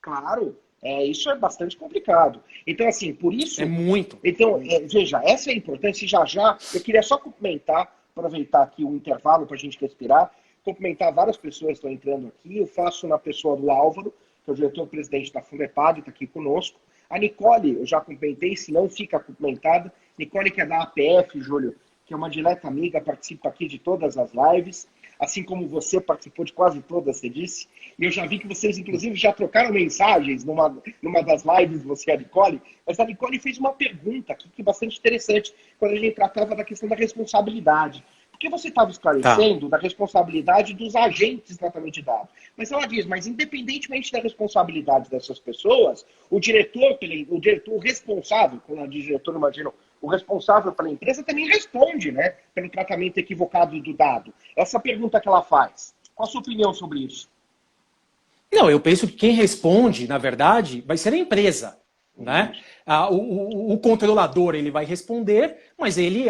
Claro, isso é bastante complicado. Então, assim, por isso... É muito. Então, veja, essa é a importância. Já, eu queria só cumprimentar, aproveitar aqui um intervalo para a gente respirar, cumprimentar várias pessoas que estão entrando aqui. Eu faço na pessoa do Álvaro, que é o diretor-presidente da Fundepad, está aqui conosco. A Nicole, eu já cumprimentei, se não fica cumprimentada. Nicole, que é da APF, Júlio, que é uma direta amiga, participa aqui de todas as lives, assim como você participou de quase todas, você disse. E eu já vi que vocês, inclusive, já trocaram mensagens numa das lives, você e a Nicole. Mas a Nicole fez uma pergunta aqui que é bastante interessante, quando a gente tratava da questão da responsabilidade. Porque você estava esclarecendo da responsabilidade dos agentes de tratamento de dados. Mas ela diz, mas independentemente da responsabilidade dessas pessoas, o diretor responsável, quando ela diz diretor, imagino, o responsável pela empresa também responde, né, pelo tratamento equivocado do dado. Essa pergunta que ela faz, qual a sua opinião sobre isso? Não, eu penso que quem responde, na verdade, vai ser a empresa. Né? O controlador ele vai responder, mas ele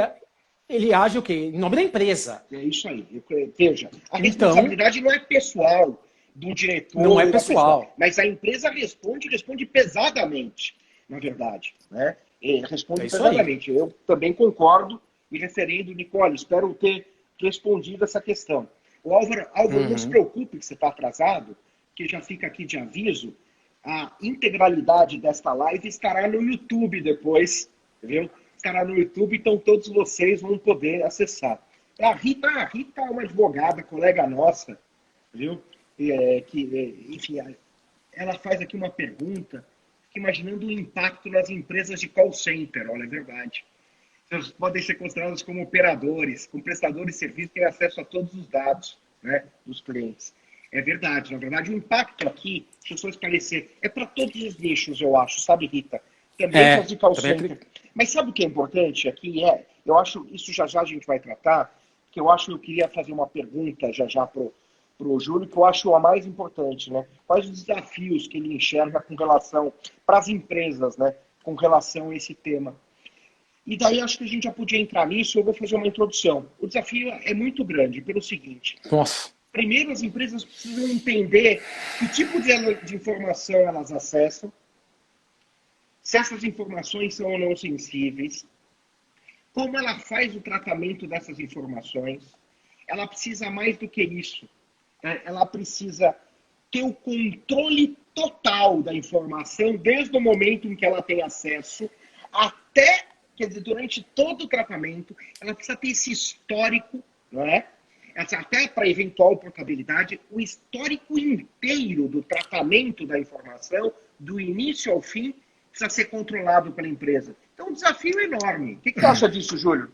ele age o quê? Em nome da empresa. É isso aí. Veja, a Então, responsabilidade não é pessoal do diretor não é ou da pessoa, pessoal. mas a empresa responde pesadamente, na verdade. Né? É Responde isso aí. pesadamente. Eu também concordo, e referendo, Nicole, espero ter respondido essa questão. O Álvaro, não se Uhum. preocupe que você está atrasado, que já fica aqui de aviso, a integralidade desta live estará no YouTube depois, entendeu? Estará no YouTube, então todos vocês vão poder acessar. A Rita é uma advogada, colega nossa, viu? Enfim, ela faz aqui uma pergunta, fica imaginando o impacto nas empresas de call center, olha, é verdade. Eles podem ser considerados como operadores, como prestadores de serviço que têm acesso a todos os dados, né, dos clientes. É verdade, na verdade, o impacto aqui, deixa eu só esclarecer, é para todos os nichos, eu acho, sabe, Rita? Também para os de call Também center. Mas sabe o que é importante aqui? Eu acho, isso já já a gente vai tratar, que eu queria fazer uma pergunta já já para o Júlio, que eu acho a mais importante, né? Quais os desafios que ele enxerga com relação, para as empresas, né, com relação a esse tema? E daí acho que a gente já podia entrar nisso, eu vou fazer uma introdução. O desafio é muito grande, pelo seguinte. Nossa. Primeiro, as empresas precisam entender que tipo de informação elas acessam, se essas informações são ou não sensíveis, como ela faz o tratamento dessas informações. Ela precisa mais do que isso. Né? Ela precisa ter o controle total da informação, desde o momento em que ela tem acesso, até, quer dizer, durante todo o tratamento, ela precisa ter esse histórico, não é? Até para eventual portabilidade, o histórico inteiro do tratamento da informação, do início ao fim, precisa ser controlado pela empresa. Então, um desafio enorme. O que você acha disso, Júlio?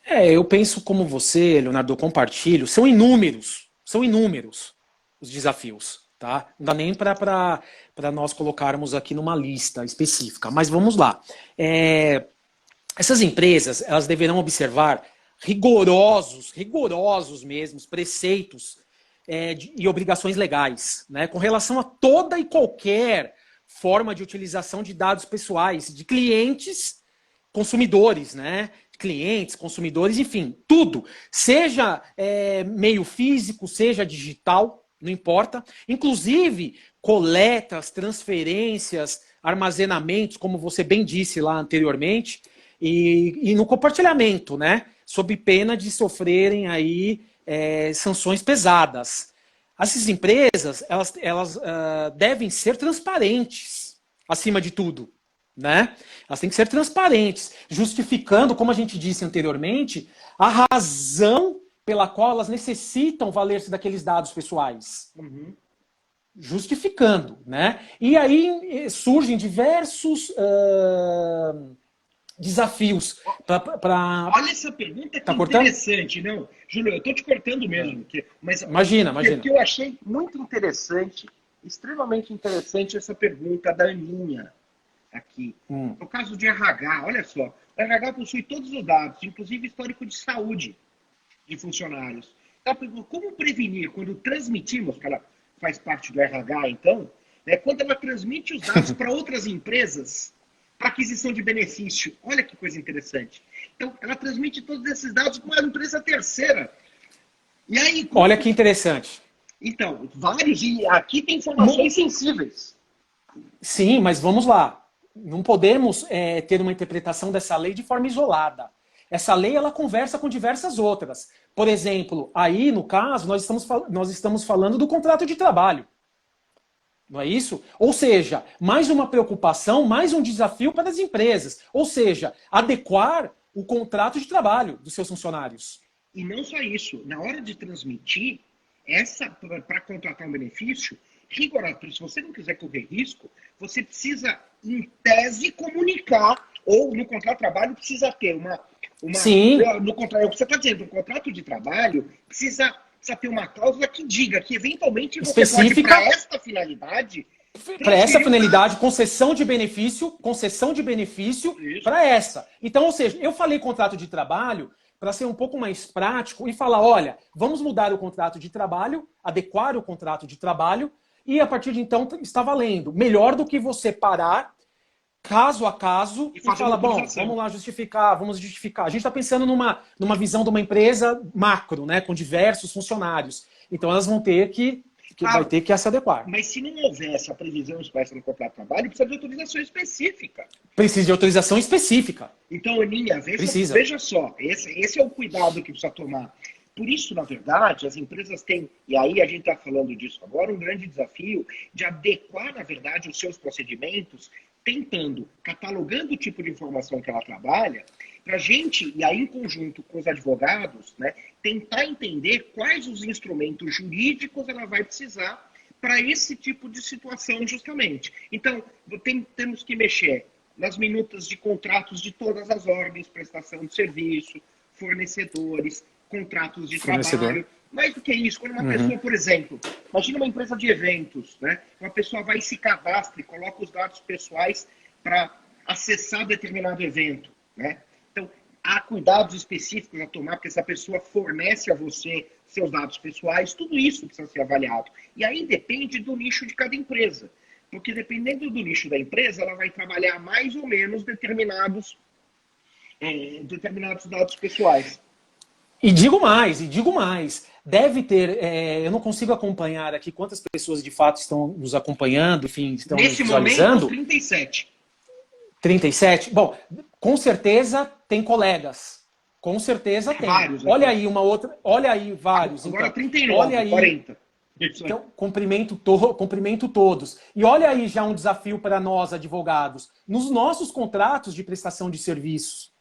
Eu penso como você, Leonardo, eu compartilho. São inúmeros os desafios, tá? Não dá nem para nós colocarmos aqui numa lista específica, mas vamos lá. Essas empresas, elas deverão observar rigorosos mesmo, preceitos e obrigações legais, né? Com relação a toda e qualquer forma de utilização de dados pessoais de clientes, consumidores, né? Clientes, consumidores, enfim, tudo. Seja meio físico, seja digital, não importa. Inclusive, coletas, transferências, armazenamentos, como você bem disse lá anteriormente, e no compartilhamento, né? Sob pena de sofrerem aí sanções pesadas. Essas empresas, elas devem ser transparentes, acima de tudo, né? Elas têm que ser transparentes, justificando, como a gente disse anteriormente, a razão pela qual elas necessitam valer-se daqueles dados pessoais. Uhum. Justificando, né? E aí surgem diversos desafios para. Olha essa pergunta que Tá cortando? interessante, não? Júlio, eu estou te cortando mesmo, mas Imagina, porque imagina. eu achei muito interessante, extremamente interessante essa pergunta da Aninha aqui. No caso de RH, olha só, o RH possui todos os dados, inclusive histórico de saúde de funcionários. Então, como prevenir quando transmitimos, que ela faz parte do RH, então, né, quando ela transmite os dados para outras empresas para aquisição de benefício? Olha que coisa interessante. Então, ela transmite todos esses dados para uma empresa terceira. E aí, Olha que interessante. Então, vários, e aqui tem informações sensíveis. Sim, mas vamos lá. Não podemos ter uma interpretação dessa lei de forma isolada. Essa lei ela conversa com diversas outras. Por exemplo, aí no caso nós estamos falando do contrato de trabalho. Não é isso? Ou seja, mais uma preocupação, mais um desafio para as empresas. Ou seja, adequar o contrato de trabalho dos seus funcionários. E não só isso, na hora de transmitir, para contratar um benefício, rigoroso, se você não quiser correr risco, você precisa, em tese, comunicar, ou no contrato de trabalho precisa ter Sim. No contrato, você está dizendo, no contrato de trabalho precisa ter uma cláusula que diga que, eventualmente, você pode, para esta finalidade, para essa finalidade, concessão de benefício para essa. Então, ou seja, eu falei contrato de trabalho para ser um pouco mais prático e falar, olha, vamos mudar o contrato de trabalho, adequar o contrato de trabalho e a partir de então está valendo. Melhor do que você parar, caso a caso E e fazer uma fala, bom, autorização. vamos justificar. A gente está pensando numa visão de uma empresa macro, né, com diversos funcionários. Então elas vão ter vai Claro, ter que se adequar. mas se não houvesse a previsão expressa no contrato de trabalho, precisa de autorização específica. Precisa de autorização específica. Então, Aninha, Precisa. veja só, esse é o cuidado que precisa tomar. Por isso, na verdade, as empresas têm, e aí a gente está falando disso agora, um grande desafio de adequar, na verdade, os seus procedimentos, tentando, catalogando o tipo de informação que ela trabalha, para a gente, e aí em conjunto com os advogados, né, tentar entender quais os instrumentos jurídicos ela vai precisar para esse tipo de situação, justamente. Então, temos que mexer nas minutas de contratos de todas as ordens, prestação de serviço, fornecedores, contratos de trabalho. Mais do que isso, quando uma pessoa, por exemplo, imagina uma empresa de eventos, né? Uma pessoa vai e se cadastra e coloca os dados pessoais para acessar determinado evento, né? Então, há cuidados específicos a tomar, porque essa pessoa fornece a você seus dados pessoais, tudo isso precisa ser avaliado. E aí depende do nicho de cada empresa. Porque dependendo do nicho da empresa, ela vai trabalhar mais ou menos determinados dados pessoais. E digo mais, deve ter, eu não consigo acompanhar aqui quantas pessoas de fato estão nos acompanhando, enfim, estão Nesse visualizando. momento, 37. 37? Bom, com certeza tem colegas. Com certeza tem. Vários. Olha aí uma outra, olha aí vários. Agora então, 39, olha aí, 40. Então, cumprimento todos. E olha aí já um desafio para nós, advogados. Nos nossos contratos de prestação de serviços,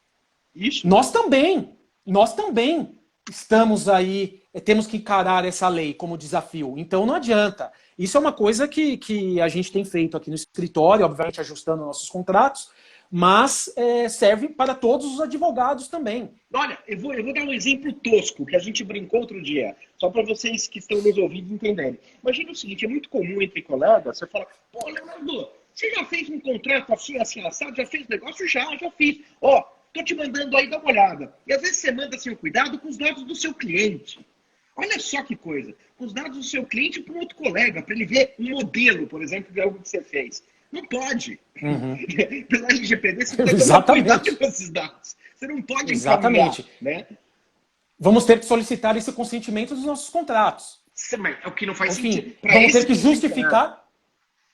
Isso. nós também estamos aí, temos que encarar essa lei como desafio. Então não adianta. Isso é uma coisa que a gente tem feito aqui no escritório, obviamente ajustando nossos contratos, mas serve para todos os advogados também. Olha, eu vou dar um exemplo tosco que a gente brincou outro dia, só para vocês que estão nos ouvindo entenderem. Imagina o seguinte, é muito comum entre colegas, você fala, pô, Leonardo, você já fez um contrato assim, assado? Já fez negócio? Já fiz. Ó, tô te mandando aí, dá uma olhada. E às vezes você manda sem cuidado com os dados do seu cliente. Olha só que coisa, com os dados do seu cliente para um outro colega, para ele ver um modelo, por exemplo, de algo que você fez. Não pode. Pela LGPD, você precisa tomar cuidado com esses dados. Você não pode Exatamente. encaminhar, né? Vamos ter que solicitar esse consentimento dos nossos contratos. É o que não faz Enfim, sentido. vamos ter que justificar.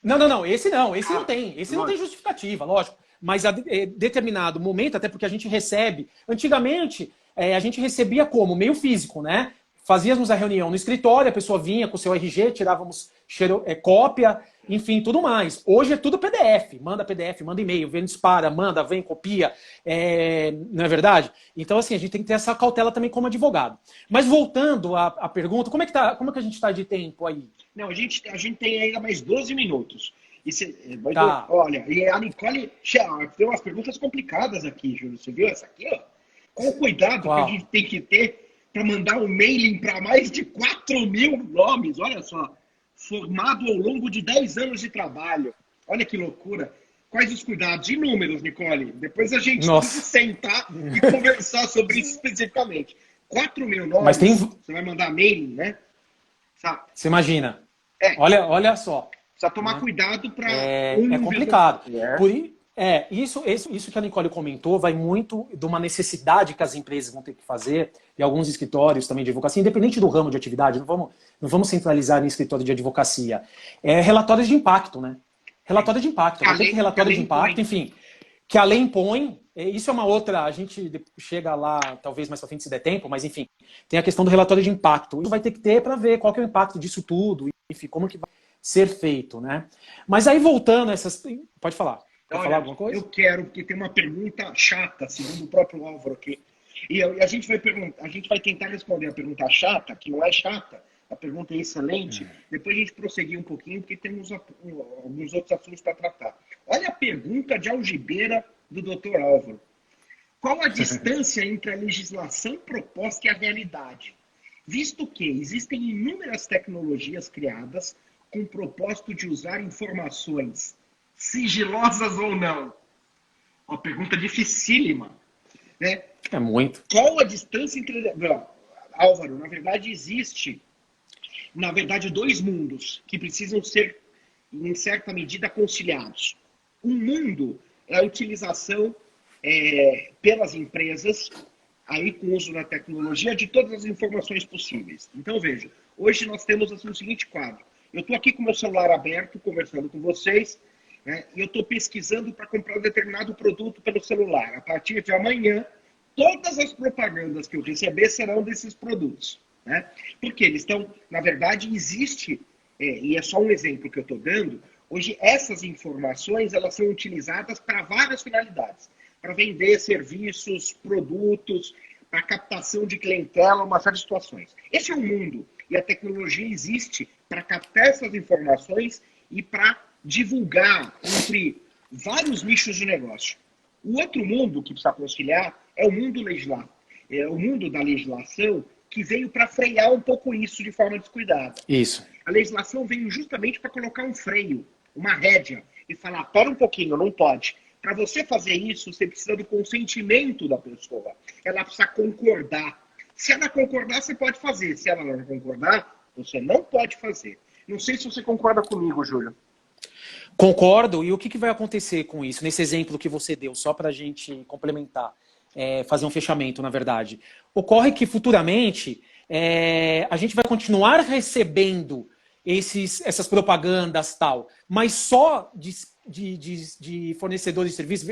Não, esse não tem. Esse não tem justificativa, lógico. Mas a determinado momento, até porque a gente recebe. Antigamente, a gente recebia como? Meio físico, né? Fazíamos a reunião no escritório, a pessoa vinha com o seu RG, tirávamos cópia, enfim, tudo mais. Hoje é tudo PDF. Manda PDF, manda e-mail, vem, dispara, manda, vem, copia. Não é verdade? Então, assim, a gente tem que ter essa cautela também como advogado. Mas voltando à pergunta, como é que a gente está de tempo aí? Não, a gente tem ainda mais 12 minutos. Tá. Olha, e a Nicole tem umas perguntas complicadas aqui, Júlio. Você viu essa aqui, ó? Qual o cuidado que a gente tem que ter para mandar um mailing para mais de 4.000 nomes? Olha só. Formado ao longo de 10 anos de trabalho. Olha que loucura. Quais os cuidados? E números, Nicole? Depois a gente tem que sentar e conversar sobre isso especificamente. 4.000 nomes, mas você vai mandar mailing, né? Sabe? Você imagina. Olha só. Precisa tomar cuidado para... É complicado. Isso que a Nicole comentou vai muito de uma necessidade que as empresas vão ter que fazer, e alguns escritórios também de advocacia, independente do ramo de atividade, não vamos centralizar em escritório de advocacia. Relatórios de impacto, né? Relatório de impacto. Relatório de impacto, enfim, que a lei impõe. Isso é uma outra, a gente chega lá, talvez mais pra frente se der tempo, mas enfim, tem a questão do relatório de impacto. Isso vai ter que ter para ver qual que é o impacto disso tudo, enfim, como que vai ser feito, né? Mas aí voltando a essas... Pode falar. Quer falar alguma coisa? Eu quero, porque tem uma pergunta chata, segundo o próprio Álvaro aqui. E a gente vai tentar responder a pergunta chata, que não é chata, a pergunta é excelente. Depois a gente prosseguir um pouquinho, porque temos alguns outros assuntos para tratar. Olha a pergunta de algibeira do Dr. Álvaro. Qual a distância entre a legislação proposta e a realidade? Visto que existem inúmeras tecnologias criadas com o propósito de usar informações sigilosas ou não? Uma pergunta dificílima, né? É muito. Qual a distância entre... Álvaro, na verdade existe, dois mundos que precisam ser, em certa medida, conciliados. Um mundo é a utilização pelas empresas, aí com o uso da tecnologia, de todas as informações possíveis. Então, veja, hoje nós temos assim, o seguinte quadro. Eu estou aqui com o meu celular aberto, conversando com vocês, né, e eu estou pesquisando para comprar um determinado produto pelo celular. A partir de amanhã, todas as propagandas que eu receber serão desses produtos. Né? Porque eles estão, na verdade, existe, e é só um exemplo que eu estou dando, hoje essas informações elas são utilizadas para várias finalidades. Para vender serviços, produtos, para captação de clientela, uma série de situações. Esse é o mundo. E a tecnologia existe para captar essas informações e para divulgar entre vários nichos de negócio. O outro mundo que precisa conciliar é o mundo legislativo. É o mundo da legislação que veio para frear um pouco isso de forma descuidada. Isso. A legislação veio justamente para colocar um freio, uma rédea, e falar, pera um pouquinho, não pode. Para você fazer isso, você precisa do consentimento da pessoa. Ela precisa concordar. Se ela concordar, você pode fazer. Se ela não concordar, você não pode fazer. Não sei se você concorda comigo, Júlio. Concordo. E o que vai acontecer com isso? Nesse exemplo que você deu, só para a gente complementar, fazer um fechamento, na verdade. Ocorre que futuramente a gente vai continuar recebendo essas propagandas tal, mas só de fornecedores de serviços,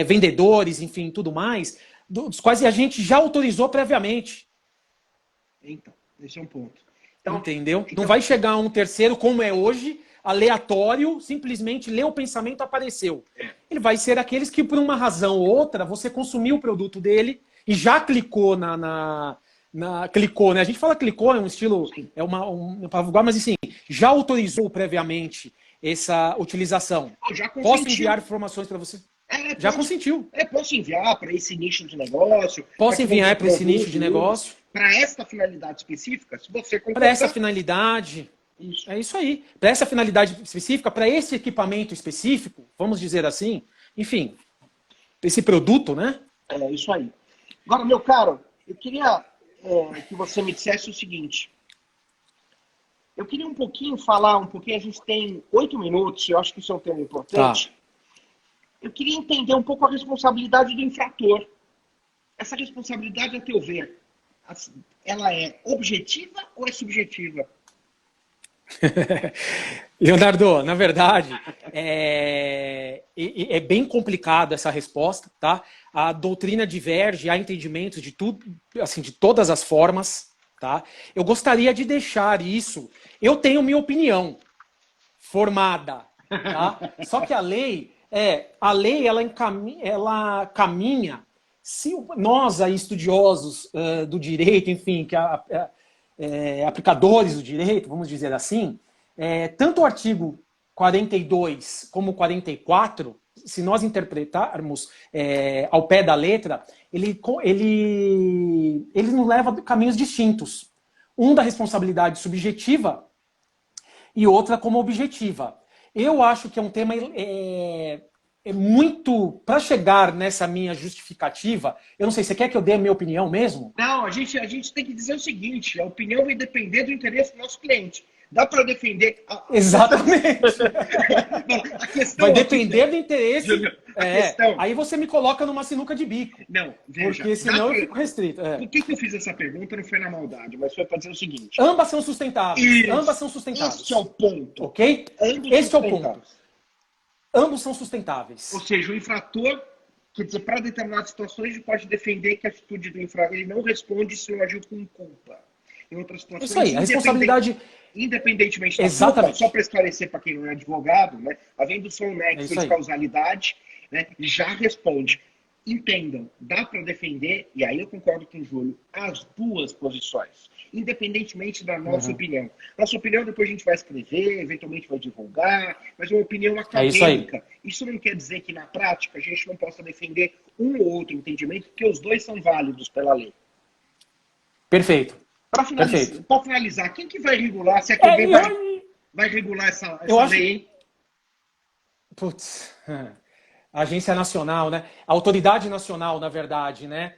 vendedores, enfim, tudo mais, dos quais a gente já autorizou previamente. Então, esse é um ponto. Então, entendeu? Não vai chegar um terceiro, como é hoje, aleatório, simplesmente lê o pensamento, apareceu. Ele vai ser aqueles que, por uma razão ou outra, você consumiu o produto dele e já clicou clicou, né? A gente fala clicou, é um estilo, é uma palavra, mas assim, já autorizou previamente essa utilização. Posso enviar informações para você? Já consentiu. Posso enviar para esse nicho de negócio. Posso enviar para esse nicho de negócio. Para esta finalidade específica, se você concordar. Para essa finalidade. Isso. É isso aí. Para essa finalidade específica, para esse equipamento específico, vamos dizer assim, enfim, esse produto, né? É isso aí. Agora, meu caro, eu queria que você me dissesse o seguinte. Eu queria falar um pouquinho, a gente tem 8 minutos, eu acho que isso é um tema importante. Tá. Eu queria entender um pouco a responsabilidade do infrator. Essa responsabilidade, a teu ver, ela é objetiva ou é subjetiva? Leonardo, na verdade, é bem complicado essa resposta, tá? A doutrina diverge, há entendimentos de tudo, assim, de todas as formas, tá? Eu gostaria de deixar isso. Eu tenho minha opinião formada, tá? Só que a lei ela caminha. Se nós aí estudiosos do direito, enfim, aplicadores do direito, vamos dizer assim, tanto o artigo 42 como o 44, se nós interpretarmos ao pé da letra, ele nos leva a caminhos distintos. Um da responsabilidade subjetiva e outra como objetiva. Eu acho que é um tema muito... Para chegar nessa minha justificativa, eu não sei, você quer que eu dê a minha opinião mesmo? Não, a gente tem que dizer o seguinte, a opinião vai depender do interesse do nosso cliente. Dá para defender... Exatamente. A questão vai depender do interesse... Júlio, aí você me coloca numa sinuca de bico. Não, veja... Porque senão eu fico restrito. Por que eu fiz essa pergunta? Não foi na maldade, mas foi para dizer o seguinte... Ambas são sustentáveis. Isso, ambas são sustentáveis. Esse é o ponto. Ok? Esse é o ponto. Ambos são sustentáveis. Ou seja, o infrator, quer dizer, para determinadas situações, a gente pode defender que a atitude do infrator ele não responde se não agiu com culpa. Em outras situações, isso aí, a responsabilidade... Independentemente da culpa, só para esclarecer para quem não é advogado, né, havendo só um nexo de causalidade, né, já responde. Entendam, dá para defender, e aí eu concordo com o Júlio, as duas posições, independentemente da nossa opinião. Nossa opinião depois a gente vai escrever, eventualmente vai divulgar, mas é uma opinião acadêmica. Isso não quer dizer que na prática a gente não possa defender um ou outro entendimento, porque os dois são válidos pela lei. Perfeito. Para finalizar, quem que vai regular? Se é que alguém vai regular essa lei, hein? Putz... A Agência Nacional, né? A Autoridade Nacional, na verdade, né?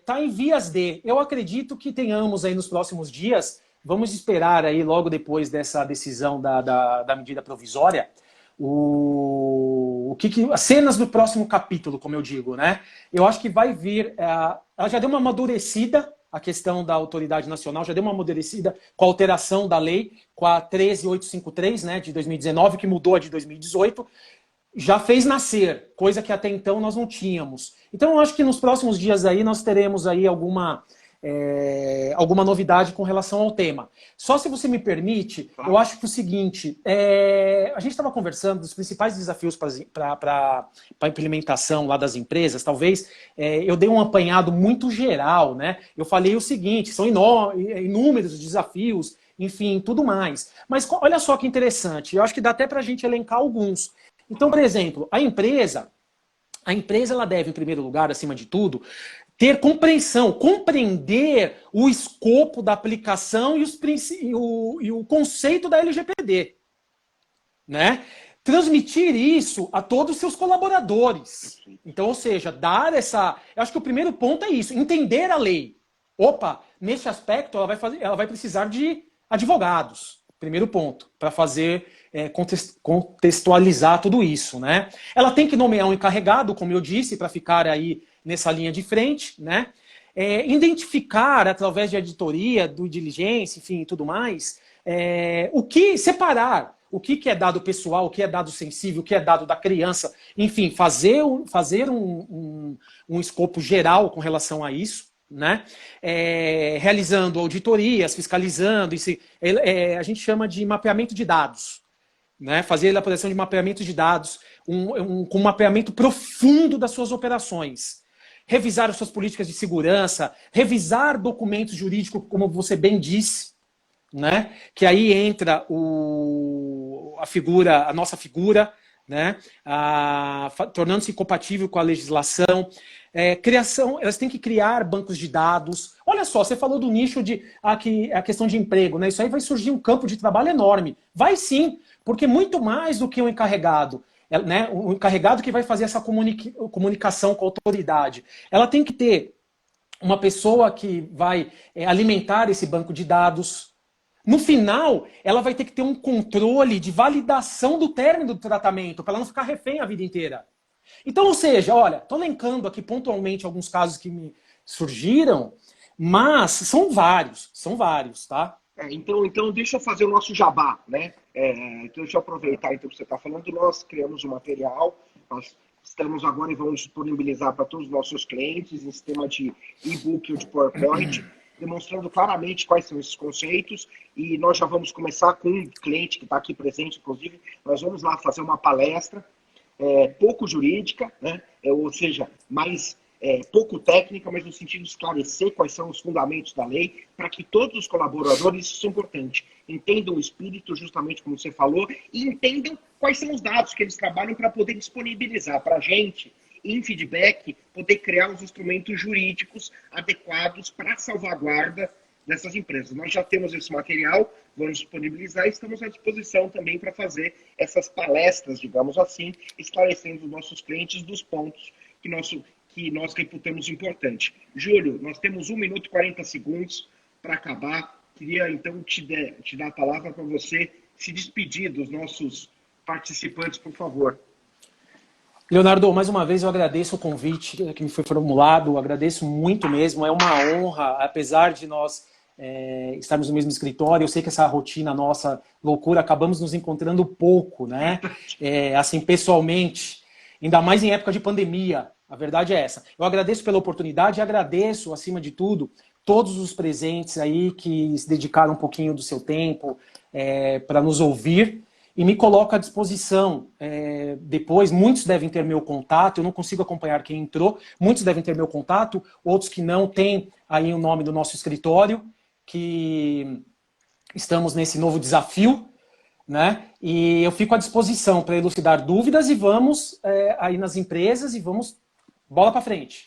Tá em vias de... Eu acredito que tenhamos aí nos próximos dias, vamos esperar aí logo depois dessa decisão da medida provisória, o as cenas do próximo capítulo, como eu digo, né? Eu acho que vai vir, ela já deu uma amadurecida, a questão da autoridade nacional, já deu uma amadurecida com a alteração da lei, com a 13853, né, de 2019, que mudou a de 2018, já fez nascer, coisa que até então nós não tínhamos. Então eu acho que nos próximos dias aí nós teremos aí alguma novidade com relação ao tema. Só se você me permite, eu acho que o seguinte, a gente estava conversando dos principais desafios para a implementação lá das empresas, talvez eu dei um apanhado muito geral, né? Eu falei o seguinte, são inúmeros desafios, enfim, tudo mais. Mas olha só que interessante, eu acho que dá até para a gente elencar alguns. Então, por exemplo, a empresa ela deve, em primeiro lugar, acima de tudo, ter compreensão, compreender o escopo da aplicação e o conceito da LGPD. Né? Transmitir isso a todos os seus colaboradores. Então, ou seja, dar essa... Eu acho que o primeiro ponto é isso, entender a lei. Opa, nesse aspecto ela vai precisar de advogados. Primeiro ponto, para fazer... contextualizar tudo isso, né? Ela tem que nomear um encarregado, como eu disse, para ficar aí nessa linha de frente, né? Identificar, através de auditoria, do diligência, enfim, tudo mais, separar o que é dado pessoal, o que é dado sensível, o que é dado da criança, enfim, fazer um escopo geral com relação a isso, né? Realizando auditorias, fiscalizando, a gente chama de mapeamento de dados. Né, fazer a elaboração de mapeamento de dados, com um mapeamento profundo das suas operações. Revisar as suas políticas de segurança, revisar documentos jurídicos, como você bem disse, né, que aí entra a nossa figura, né, tornando-se compatível com a legislação. Elas têm que criar bancos de dados. Olha só, você falou do nicho a questão de emprego, né? Isso aí vai surgir um campo de trabalho enorme. Vai sim, porque muito mais do que um encarregado, né? O encarregado que vai fazer essa comunicação com a autoridade. Ela tem que ter uma pessoa que vai alimentar esse banco de dados. No final, ela vai ter que ter um controle de validação do término do tratamento, para ela não ficar refém a vida inteira. Então, ou seja, olha, estou elencando aqui pontualmente alguns casos que me surgiram, mas são vários, tá? Então deixa eu fazer o nosso jabá, né? Então deixa eu aproveitar então, que você está falando. Nós criamos um material, nós estamos agora e vamos disponibilizar para todos os nossos clientes em sistema de e-book ou de PowerPoint, demonstrando claramente quais são esses conceitos, e nós já vamos começar com um cliente que está aqui presente, inclusive, nós vamos lá fazer uma palestra pouco jurídica, né? Ou seja, mais pouco técnica, mas no sentido de esclarecer quais são os fundamentos da lei, para que todos os colaboradores, isso é importante, entendam o espírito, justamente como você falou, e entendam quais são os dados que eles trabalham para poder disponibilizar para a gente, em feedback, poder criar os instrumentos jurídicos adequados para a salvaguarda dessas empresas. Nós já temos esse material, vamos disponibilizar e estamos à disposição também para fazer essas palestras, digamos assim, esclarecendo os nossos clientes dos pontos que nós reputamos importante. Júlio, nós temos 1 minuto e 40 segundos para acabar. Queria, então, te dar a palavra para você se despedir dos nossos participantes, por favor. Leonardo, mais uma vez eu agradeço o convite que me foi formulado, agradeço muito mesmo, é uma honra, apesar de nós estarmos no mesmo escritório, eu sei que essa rotina nossa, loucura, acabamos nos encontrando pouco, né? Assim, pessoalmente, ainda mais em época de pandemia, a verdade é essa. Eu agradeço pela oportunidade e agradeço, acima de tudo, todos os presentes aí que se dedicaram um pouquinho do seu tempo para nos ouvir. E me coloco à disposição. Depois, muitos devem ter meu contato, eu não consigo acompanhar quem entrou, muitos devem ter meu contato, outros que não têm aí o nome do nosso escritório, que estamos nesse novo desafio, né? E eu fico à disposição para elucidar dúvidas e vamos aí nas empresas e vamos bola para frente.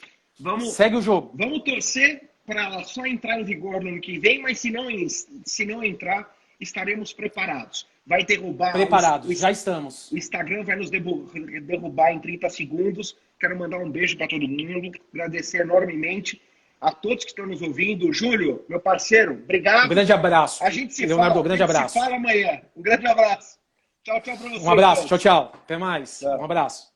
Segue o jogo. Vamos torcer para ela só entrar em vigor no ano que vem, mas se não entrar, estaremos preparados. Vai derrubar... Preparados, já estamos. O Instagram vai nos derrubar em 30 segundos. Quero mandar um beijo para todo mundo, agradecer enormemente a todos que estão nos ouvindo. Júlio, meu parceiro, obrigado. Um grande abraço. A gente se Leonardo, fala, grande abraço. Se fala amanhã. Um grande abraço. Tchau para você. Um abraço, tchau. Até mais. Tchau. Um abraço.